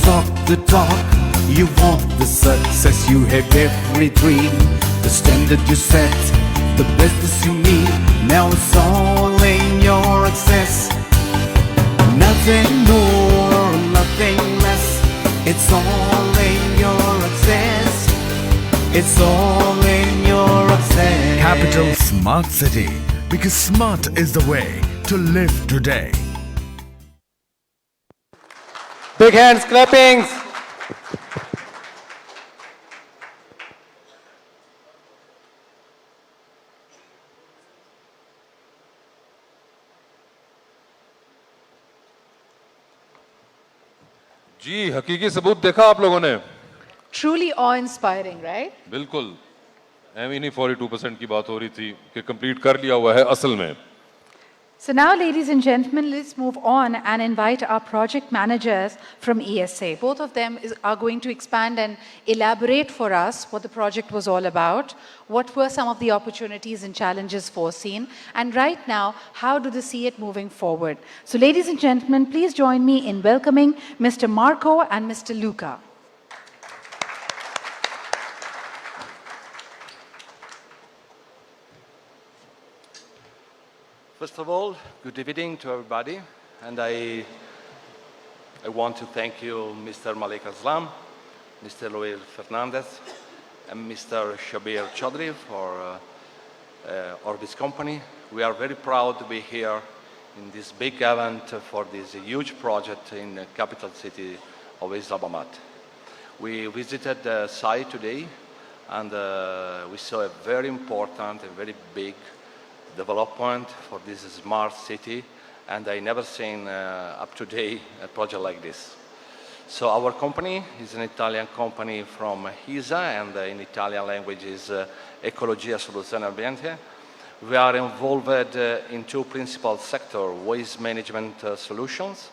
talk the talk, you want the success, you have every dream. The standard you set, the business you need, now it's all in your access. Nothing more, nothing less, it's all in your access. It's all in your access. Capital Smart City, because smart is the way to live today. Big hands, clappings. जी हकीकी सबूत देखा आप लोगों ने? Truly awe-inspiring, right? बिल्कुल M इन्हीं 42% की बात हो रही थी कि कंप्लीट कर लिया हुआ है असल में. So now, ladies and gentlemen, let's move on and invite our project managers from ESA. Both of them are going to expand and elaborate for us what the project was all about, what were some of the opportunities and challenges foreseen, and right now, how do they see it moving forward. So ladies and gentlemen, please join me in welcoming Mr. Marco and Mr. Luca. First of all, good evening to everybody, and I want to thank you, Mr. Malik Aslam, Mr. Loel Fernandez, and Mr. Shabir Chaudhry for Orbis Company. We are very proud to be here in this big event for this huge project in the capital city of Islamabad. We visited the site today, and we saw a very important and very big development for this smart city, and I never seen up to date a project like this. So our company is an Italian company from HISA, and in Italian language is Ecologia Soluzione Ambiente. We are involved in two principal sectors: waste management solutions,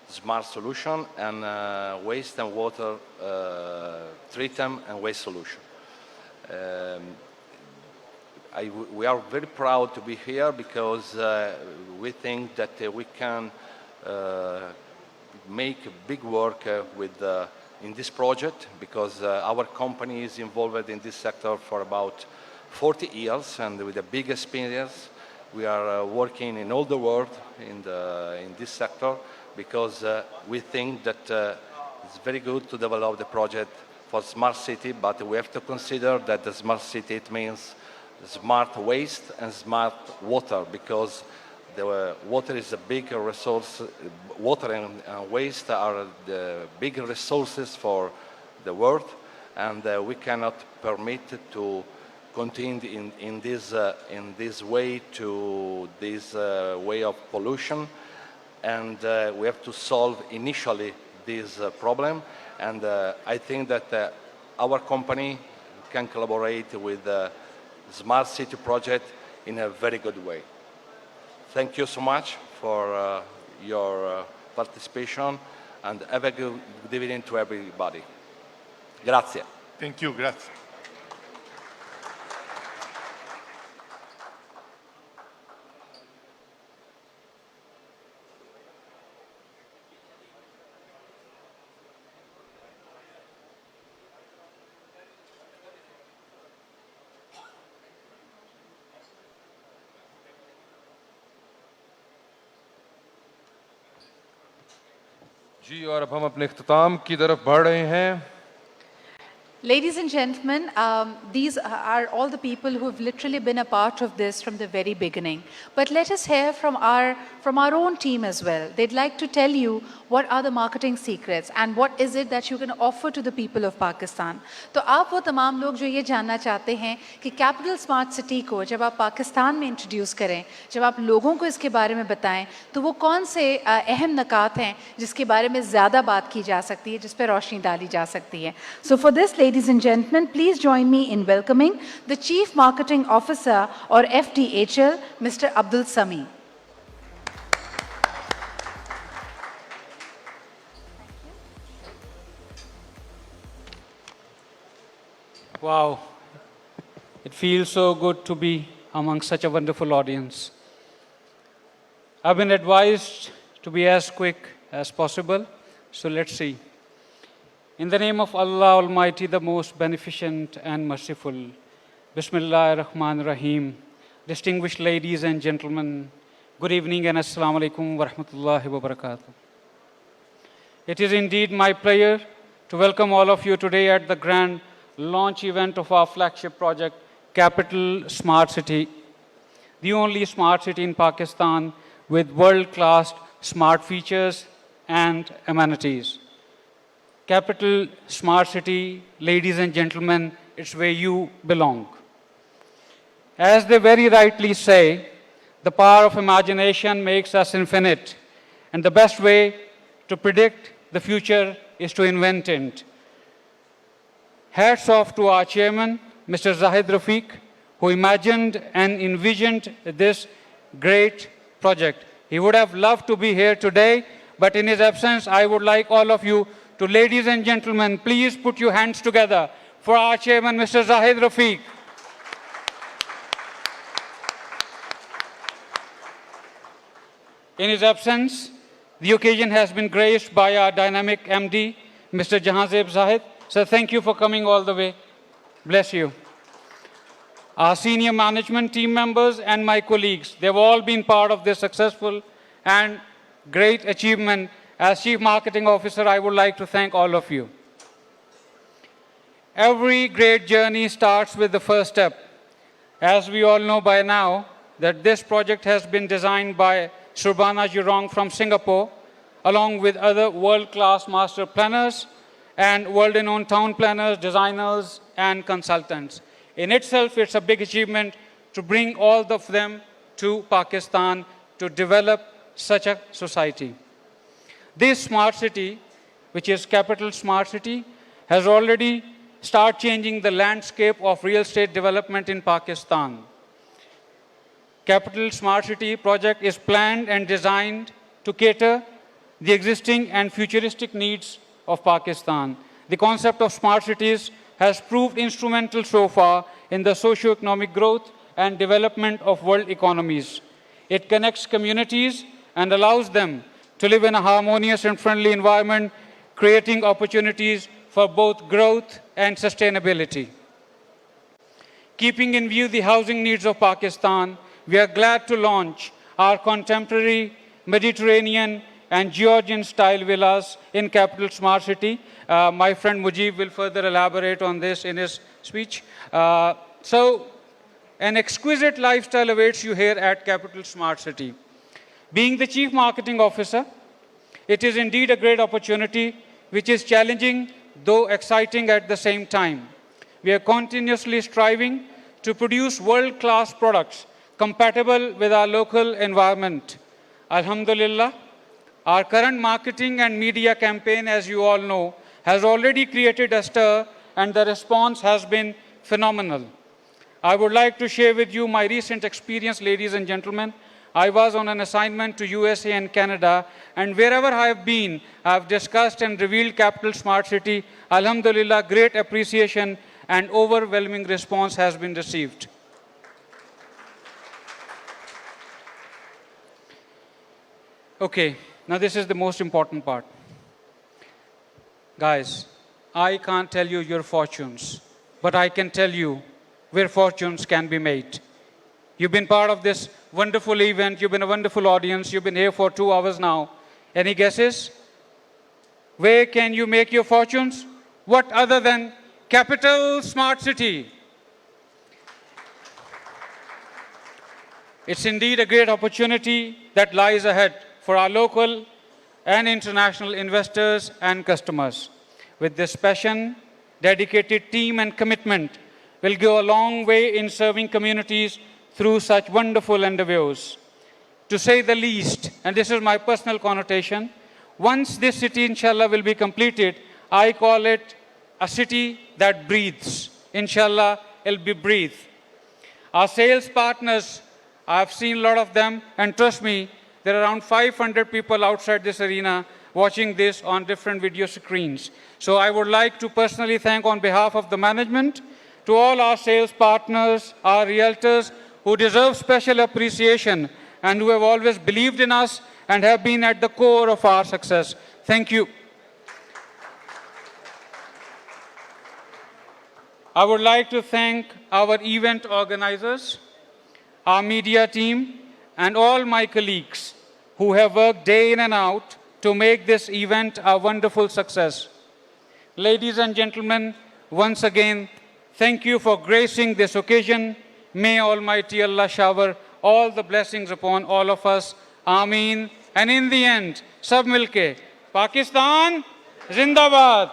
smart solution, and waste and water treatment and waste solution. We are very proud to be here because we think that we can make big work in this project, because our company is involved in this sector for about 40 years, and with a big experience. We are working in all the world in this sector, because we think that it's very good to develop the project for smart city, but we have to consider that the smart city, it means smart waste and smart water, because the water is a big resource. Water and waste are the big resources for the world, and we cannot permit to continue in this way of pollution, and we have to solve initially this problem. And I think that our company can collaborate with Smart City project in a very good way. Thank you so much for your participation, and have a good evening to everybody. Grazie. Thank you, grazie. जी और अब हम अपने इख्तिताम की तरफ बढ़ रहे हैं. Ladies and gentlemen, these are all the people who have literally been a part of this from the very beginning. But let us hear from our own team as well. They'd like to tell you what are the marketing secrets and what is it that you can offer to the people of Pakistan. तो आप वो तमाम लोग जो ये जानना चाहते हैं कि कैपिटल स्मार्ट सिटी को जब आप पाकिस्तान में इंट्रोड्यूस करें, जब आप लोगों को इसके बारे में बताएं, तो वो कौन से अहम नकात हैं जिसके बारे में ज़्यादा बात की जा सकती है, जिस पर रोशनी डाली जा सकती है. So for this, ladies and gentlemen, please join me in welcoming the Chief Marketing Officer or FDHL, Mr. Abdul Sami. Wow, it feels so good to be among such a wonderful audience. I've been advised to be as quick as possible, so let's see. In the name of Allah Almighty, the most beneficent and merciful. Bismillah ar-Rahman ar-Rahim. Distinguished ladies and gentlemen, good evening and Assalamu alaikum wa rahmatullahi wa barakatuh. It is indeed my pleasure to welcome all of you today at the grand launch event of our flagship project, Capital Smart City, the only smart city in Pakistan with world-class smart features and amenities. Capital Smart City, ladies and gentlemen, it's where you belong. As they very rightly say, the power of imagination makes us infinite, and the best way to predict the future is to invent it. Hats off to our chairman, Mr. Zahid Rafiq, who imagined and envisioned this great project. He would have loved to be here today, but in his absence, I would like all of you to, ladies and gentlemen, please put your hands together for our chairman, Mr. Zahid Rafiq. In his absence, the occasion has been graced by our dynamic MD, Mr. Jahanzeb Zahid. Sir, thank you for coming all the way. Bless you. Our senior management team members and my colleagues, they've all been part of this successful and great achievement. As Chief Marketing Officer, I would like to thank all of you. Every great journey starts with the first step. As we all know by now, that this project has been designed by Surbana Jurong from Singapore, along with other world-class master planners and world-renowned town planners, designers, and consultants. In itself, it's a big achievement to bring all of them to Pakistan to develop such a society. This smart city, which is Capital Smart City, has already started changing the landscape of real estate development in Pakistan. Capital Smart City project is planned and designed to cater the existing and futuristic needs of Pakistan. The concept of smart cities has proved instrumental so far in the socio-economic growth and development of world economies. It connects communities and allows them to live in a harmonious and friendly environment, creating opportunities for both growth and sustainability. Keeping in view the housing needs of Pakistan, we are glad to launch our contemporary Mediterranean and Georgian-style villas in Capital Smart City. My friend Mujib will further elaborate on this in his speech. So, an exquisite lifestyle awaits you here at Capital Smart City. Being the Chief Marketing Officer, it is indeed a great opportunity, which is challenging, though exciting at the same time. We are continuously striving to produce world-class products compatible with our local environment. Alhamdulillah, our current marketing and media campaign, as you all know, has already created a stir, and the response has been phenomenal. I would like to share with you my recent experience, ladies and gentlemen. I was on an assignment to USA and Canada, and wherever I have been, I have discussed and revealed Capital Smart City. Alhamdulillah, great appreciation and overwhelming response has been received. Okay, now this is the most important part. Guys, I can't tell you your fortunes, but I can tell you where fortunes can be made. You've been part of this wonderful event. You've been a wonderful audience. You've been here for 2 hours now. Any guesses? Where can you make your fortunes? What other than Capital Smart City? It's indeed a great opportunity that lies ahead for our local and international investors and customers. With this passion, dedicated team and commitment will go a long way in serving communities through such wonderful endeavors. To say the least, and this is my personal connotation, once this city, inshallah, will be completed, I call it a city that breathes. Inshallah, it'll be breathe. Our sales partners, I've seen a lot of them, and trust me, there are around 500 people outside this arena watching this on different video screens. So I would like to personally thank on behalf of the management to all our sales partners, our realtors, who deserve special appreciation and who have always believed in us and have been at the core of our success. Thank you. I would like to thank our event organizers, our media team, and all my colleagues who have worked day in and out to make this event a wonderful success. Ladies and gentlemen, once again, thank you for gracing this occasion. May Almighty Allah shower all the blessings upon all of us. Ameen. And in the end, sab milke, Pakistan Zindabad.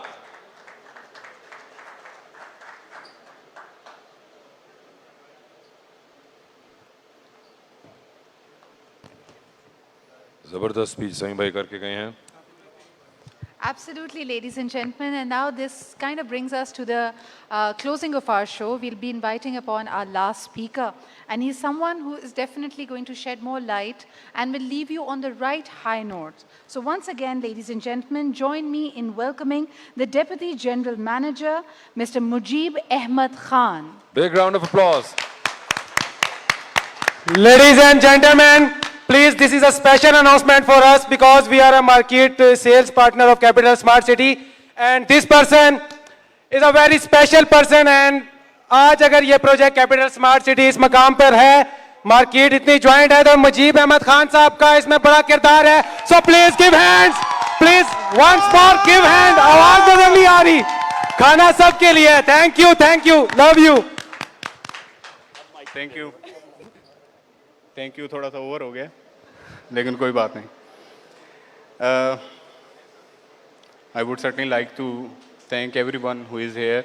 जबरदस्त speech Sameem भाई करके गए हैं. Absolutely, ladies and gentlemen. And now this kind of brings us to the closing of our show. We'll be inviting upon our last speaker. And he's someone who is definitely going to shed more light and will leave you on the right high note. So once again, ladies and gentlemen, join me in welcoming the Deputy General Manager, Mr. Mujib Ahmed Khan. Big round of applause. Ladies and gentlemen, please, this is a special announcement for us because we are a market sales partner of Capital Smart City, and this person is a very special person. And आज अगर ये project capital smart city इस मकाम पर है, market इतनी joint है, तो मुजीब अहमद खान साहब का इसमें बड़ा किरदार है. So please give hands, please once more give hand. आवाज नजर नहीं आ रही, खाना सबके लिए. Thank you, love you. Thank you. थोड़ा सा ओवर हो गया, लेकिन कोई बात नहीं. I would certainly like to thank everyone who is here.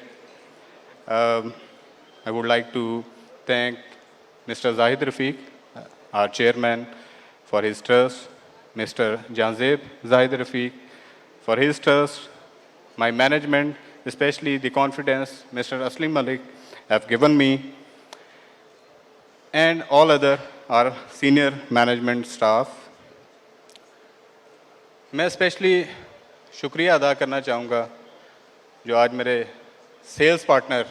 I would like to thank Mr. Zahid Rafiq, our chairman, for his trust, Mr. Janzeb Zahid Rafiq for his trust, my management, especially the confidence Mr. Aslim Malik have given me, and all other our senior management staff. मैं specially शुक्रिया अदा करना चाहूँगा जो आज मेरे sales partner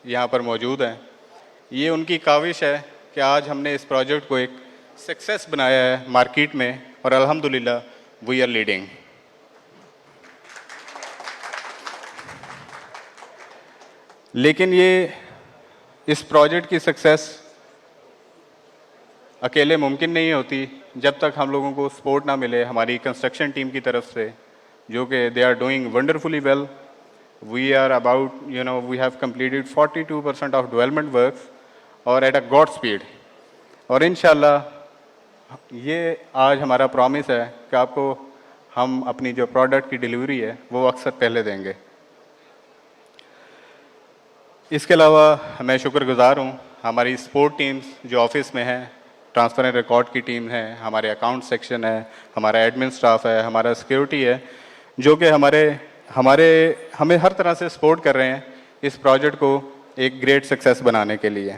यहाँ पर मौजूद हैं. ये उनकी काविश है कि आज हमने इस प्रोजेक्ट को एक सक्सेस बनाया है मार्केट में, और अल्हम्दुलिल्लाह वी आर लीडिंग. लेकिन ये इस प्रोजेक्ट की सक्सेस अकेले मुमकिन नहीं होती जब तक हम लोगों को सपोर्ट ना मिले हमारी कंस्ट्रक्शन टीम की तरफ से, जो कि they are doing wonderfully well. We are about we have completed 42% of development works और एट अ गॉड स्पीड. और इंशाल्लाह ये आज हमारा प्रॉमिस है कि आपको हम अपनी जो प्रोडक्ट की डिलीवरी है वो अक्सर पहले देंगे. इसके अलावा मैं शुक्रगुजार हूँ हमारी सपोर्ट टीम्स जो ऑफिस में हैं, ट्रांसफर एंड रिकॉर्ड की टीम है, हमारे अकाउंट सेक्शन है, हमारा एडमिन स्टाफ है, हमारा सिक्योरिटी है, जो कि हमें हर तरह से सपोर्ट कर रहे हैं इस प्रोजेक्ट को एक ग्रेट सक्सेस बनाने के लिए.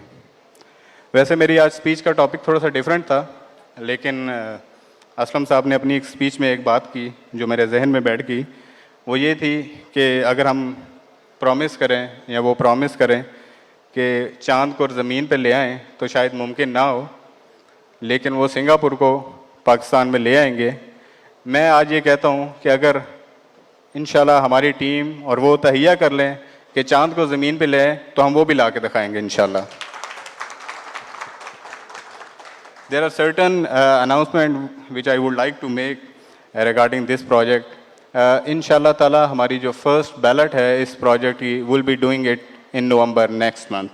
वैसे मेरी आज स्पीच का टॉपिक थोड़ा सा डिफरेंट था, लेकिन असलम साहब ने अपनी एक स्पीच में एक बात की जो मेरे जहन में बैठ गई. वो ये थी कि अगर हम प्रॉमिस करें या वो प्रॉमिस करें कि चांद को ज़मीन पे ले आएँ तो शायद मुमकिन ना हो, लेकिन वो सिंगापुर को पाकिस्तान में ले आएंगे. मैं आज ये कहता हूँ कि अगर इंशाल्लाह हमारी टीम और वो तहिया कर लें कि चांद को ज़मीन पे ले आएँ तो हम वो भी ला के दिखाएँगे इंशाल्लाह. There are certain announcement which I would like to make regarding this project. इंशाल्लाह ताला हमारी जो फर्स्ट बैलेट है इस प्रोजेक्ट की will be doing it in November next month.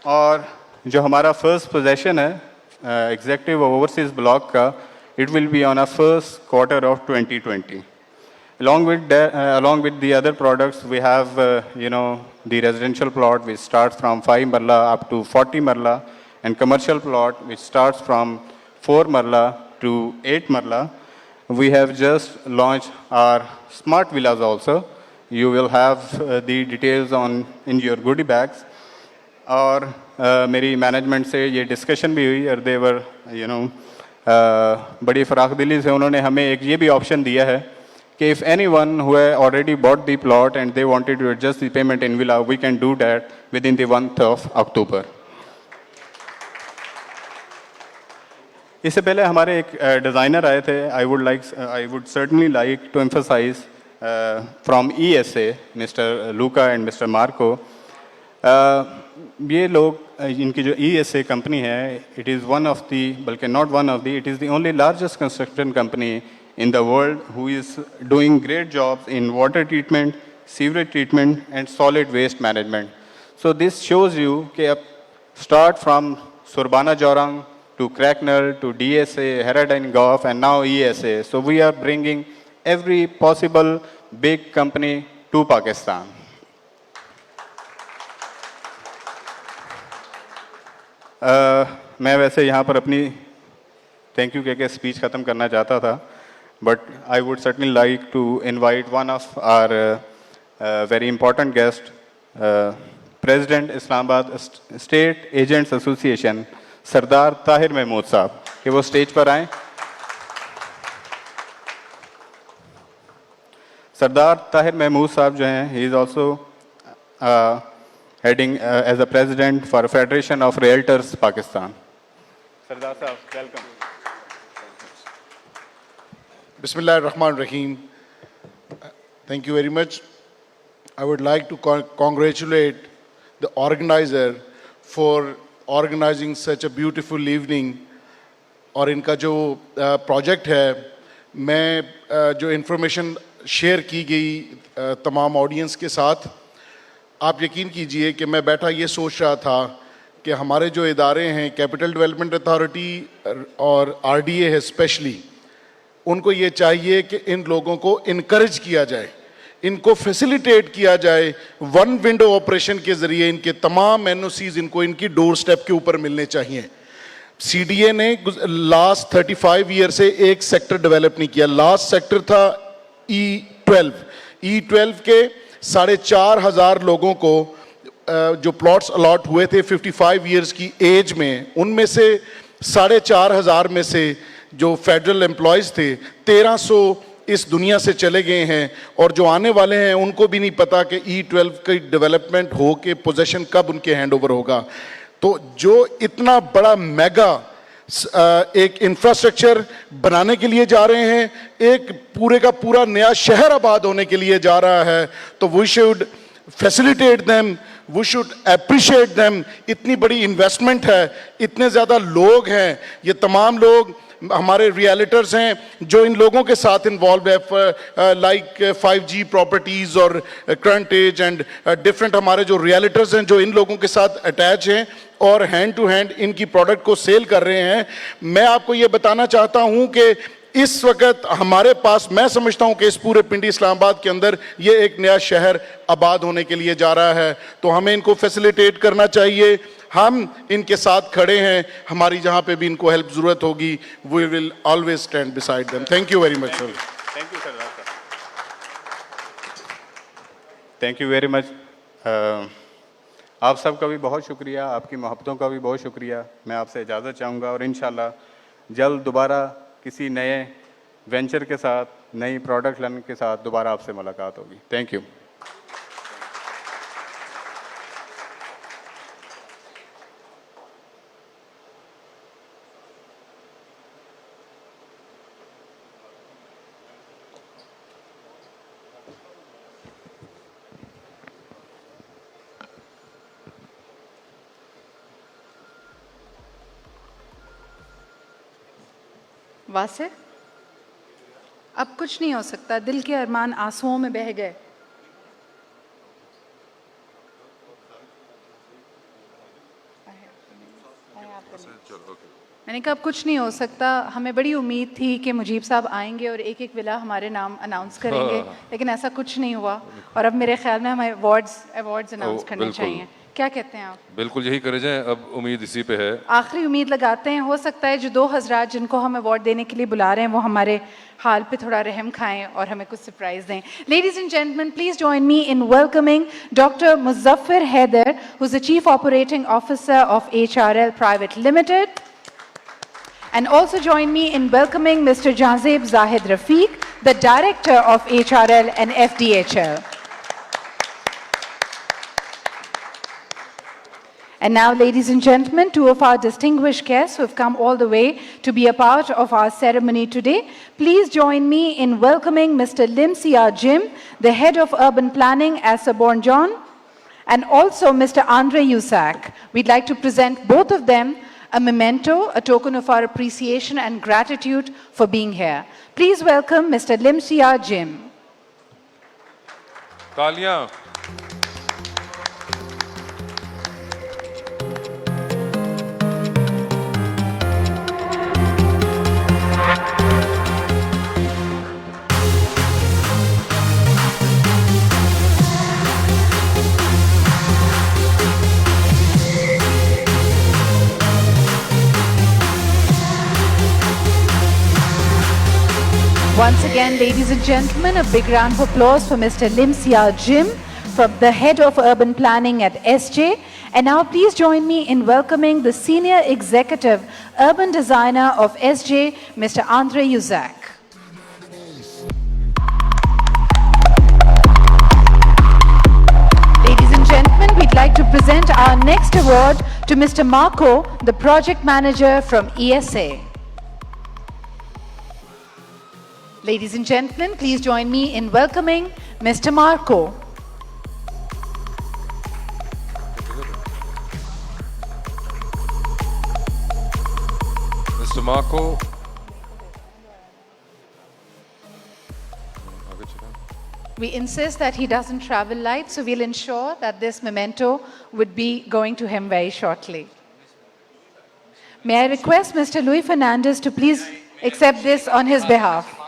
और जो हमारा फर्स्ट पोजेशन है एग्जीक्यूटिव ओवरसीज ब्लॉक का, it will be on a first quarter of 2020. Along with the other products, we have the residential plot which starts from 5 marla up to 40 marla, and commercial plot which starts from 4 marla to 8 marla. We have just launched our smart villas also. You will have the details in your goodie bags. और मेरी management से ये discussion भी हुई और देवर बड़ी फ़राख दिली से उन्होंने हमें एक ये भी ऑप्शन दिया है कि if anyone who had already bought the plot and they wanted to adjust the payment in villa, we can do that within the month of October. इससे पहले हमारे एक डिज़ाइनर आए थे. I would certainly like to emphasize from ESA, Mr. Luca and Mr. Marco. ये लोग इनकी जो ESA कंपनी है, it is one of the, बल्कि not one of the, it is the only largest construction company in the world who is doing great jobs in water treatment, sewage treatment and solid waste management. So this shows you कि start from Surbana Jorang to Cracknell to DSA, Heradine Golf and now ESA. So we are bringing every possible big company to Pakistan. मैं वैसे यहाँ पर अपनी thank you कह के speech ख़त्म करना चाहता था, but I would certainly like to invite one of our very important guest, president Islamabad state agents association Sardar Tahir Mahmood साहब, कि वो स्टेज पर आएँ. सरदार ताहिर महमूद साहब जो हैं, he is also heading as a president for Federation of Realtors Pakistan. Sardar Sahab, welcome. Bismillah ar-Rahman ar-Rahim. Thank you very much. I would like to congratulate the organizer for organizing such a beautiful evening. और इनका जो project है, मैं जो information share की गई तमाम audience के साथ, आप यकीन कीजिए कि मैं बैठा ये सोच रहा था कि हमारे जो इदारे हैं, कैपिटल डेवलपमेंट अथॉरिटी और आरडीए है स्पेशली, उनको ये चाहिए कि इन लोगों को इनकरेज किया जाए, इनको फैसिलिटेट किया जाए. वन विंडो ऑपरेशन के ज़रिए इनके तमाम एनओसीज इनको इनकी डोर स्टेप के ऊपर मिलने चाहिए. सीडीए ने लास्ट 35 ईयर से एक सेक्टर डेवलप नहीं किया. लास्ट सेक्टर था E12 के 4,500 लोगों को जो प्लॉट्स अलॉट हुए थे 55 इयर्स की एज में, उनमें से 4,500 में से जो फेडरल एम्प्लॉयज़ थे 1,300 इस दुनिया से चले गए हैं, और जो आने वाले हैं उनको भी नहीं पता कि E12 की डेवलपमेंट हो के पोजेशन कब उनके हैंड ओवर होगा. तो जो इतना बड़ा मेगा एक इंफ्रास्ट्रक्चर बनाने के लिए जा रहे हैं, एक पूरे का पूरा नया शहर आबाद होने के लिए जा रहा है, तो we should facilitate them, we should appreciate them. इतनी बड़ी इन्वेस्टमेंट है, इतने ज़्यादा लोग हैं, ये तमाम लोग हमारे रियलिटर्स हैं जो इन लोगों के साथ इन्वॉल्व है, लाइक 5G प्रॉपर्टीज़ और करंट एज एंड डिफरेंट हमारे जो रियलिटर्स हैं जो इन लोगों के साथ अटैच हैं और हैंड टू हैंड इनकी प्रोडक्ट को सेल कर रहे हैं. मैं आपको ये बताना चाहता हूँ कि इस वक्त हमारे पास, मैं समझता हूँ कि इस पूरे पिंडी इस्लामाबाद के अंदर ये एक नया शहर आबाद होने के लिए जा रहा है, तो हमें इनको फैसिलिटेट करना चाहिए. हम इनके साथ खड़े हैं, हमारी जहाँ पे भी इनको हेल्प ज़रूरत होगी, we will always stand beside them. Thank you very much sir. Thank you sir. Thank you very much. आप सबका भी बहुत शुक्रिया, आपकी मोहब्बतों का भी बहुत शुक्रिया. मैं आपसे इजाज़त चाहूँगा और इंशाल्लाह जल्द दोबारा किसी नए वेंचर के साथ, नई प्रोडक्ट लाने के साथ दोबारा आपसे मुलाकात होगी. Thank you. वासे, अब कुछ नहीं हो सकता, दिल के अरमान आंसुओं में बह गए. मैंने कहा अब कुछ नहीं हो सकता. हमें बड़ी उम्मीद थी कि मुजीब साहब आएंगे और एक एक विला हमारे नाम अनाउंस करेंगे, लेकिन ऐसा कुछ नहीं हुआ. और अब मेरे ख्याल में हमें अवार्ड्स अनाउंस करने चाहिए. क्या कहते हैं आप? बिल्कुल यही करे जाएं, अब उम्मीद इसी पे है. आखिरी उम्मीद लगाते हैं, हो सकता है जो 2 हज़रात जिनको हम अवार्ड देने के लिए बुला रहे हैं वो हमारे हाल पे थोड़ा रहम खाएं और हमें कुछ सरप्राइज दें. Ladies and gentlemen, please join me in welcoming Dr. Muzaffar Haider, who's the Chief Operating Officer of HRL Private Limited. And also join me in welcoming Mr. Jazeb Zahid Rafiq, the Director of HRL and FDHL. And now, ladies and gentlemen, two of our distinguished guests who have come all the way to be a part of our ceremony today. Please join me in welcoming Mr. Lim Sia Jim, the Head of Urban Planning at Saborn John, and also Mr. Andre Yusak. We'd like to present both of them a memento, a token of our appreciation and gratitude for being here. Please welcome Mr. Lim Sia Jim. तालियां Once again, ladies and gentlemen, a big round of applause for Mr. Lim Sia Jim, from the Head of Urban Planning at SJ. And now please join me in welcoming the Senior Executive Urban Designer of SJ, Mr. Andre Yusak. Ladies and gentlemen, we'd like to present our next award to Mr. Marco, the Project Manager from ESA. Ladies and gentlemen, please join me in welcoming Mr. Marco. Mr. Marco. We insist that he doesn't travel light, so we'll ensure that this memento would be going to him very shortly. May I request Mr. Luis Fernandez to please accept this on his behalf.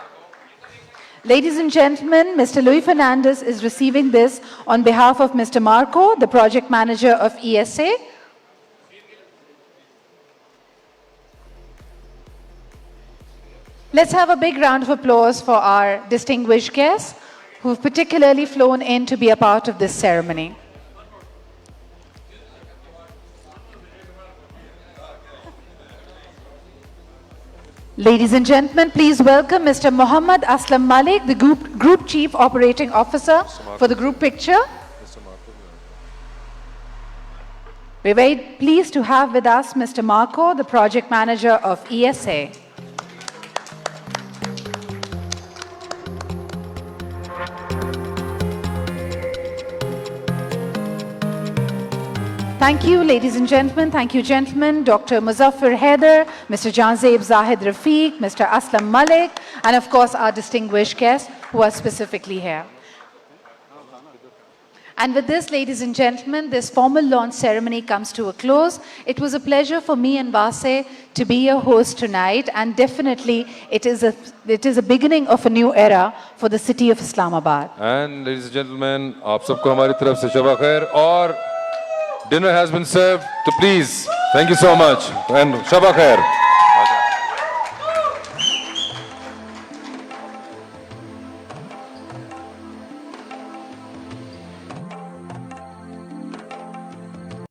Ladies and gentlemen, Mr. Luis Fernandez is receiving this on behalf of Mr. Marco, the Project Manager of ESA. Let's have a big round of applause for our distinguished guests who've particularly flown in to be a part of this ceremony. Ladies and gentlemen, please welcome Mr. Mohammad Aslam Malik, the Group Chief Operating Officer, for the group picture. We're very pleased to have with us Mr. Marco, the Project Manager of ESA. Thank you, ladies and gentlemen. Thank you, gentlemen. Dr. Muzaffar Haider, Mr. Janzeb Zahid Rafiq, Mr. Aslam Malik, and of course our distinguished guests who are specifically here. And with this, ladies and gentlemen, this formal launch ceremony comes to a close. It was a pleasure for me and Vase to be your host tonight, and definitely it is a beginning of a new era for the city of Islamabad. And ladies and gentlemen, आप सबको हमारी तरफ से शबा खैर और dinner has been served, so please, thank you so much and Shaba Khair.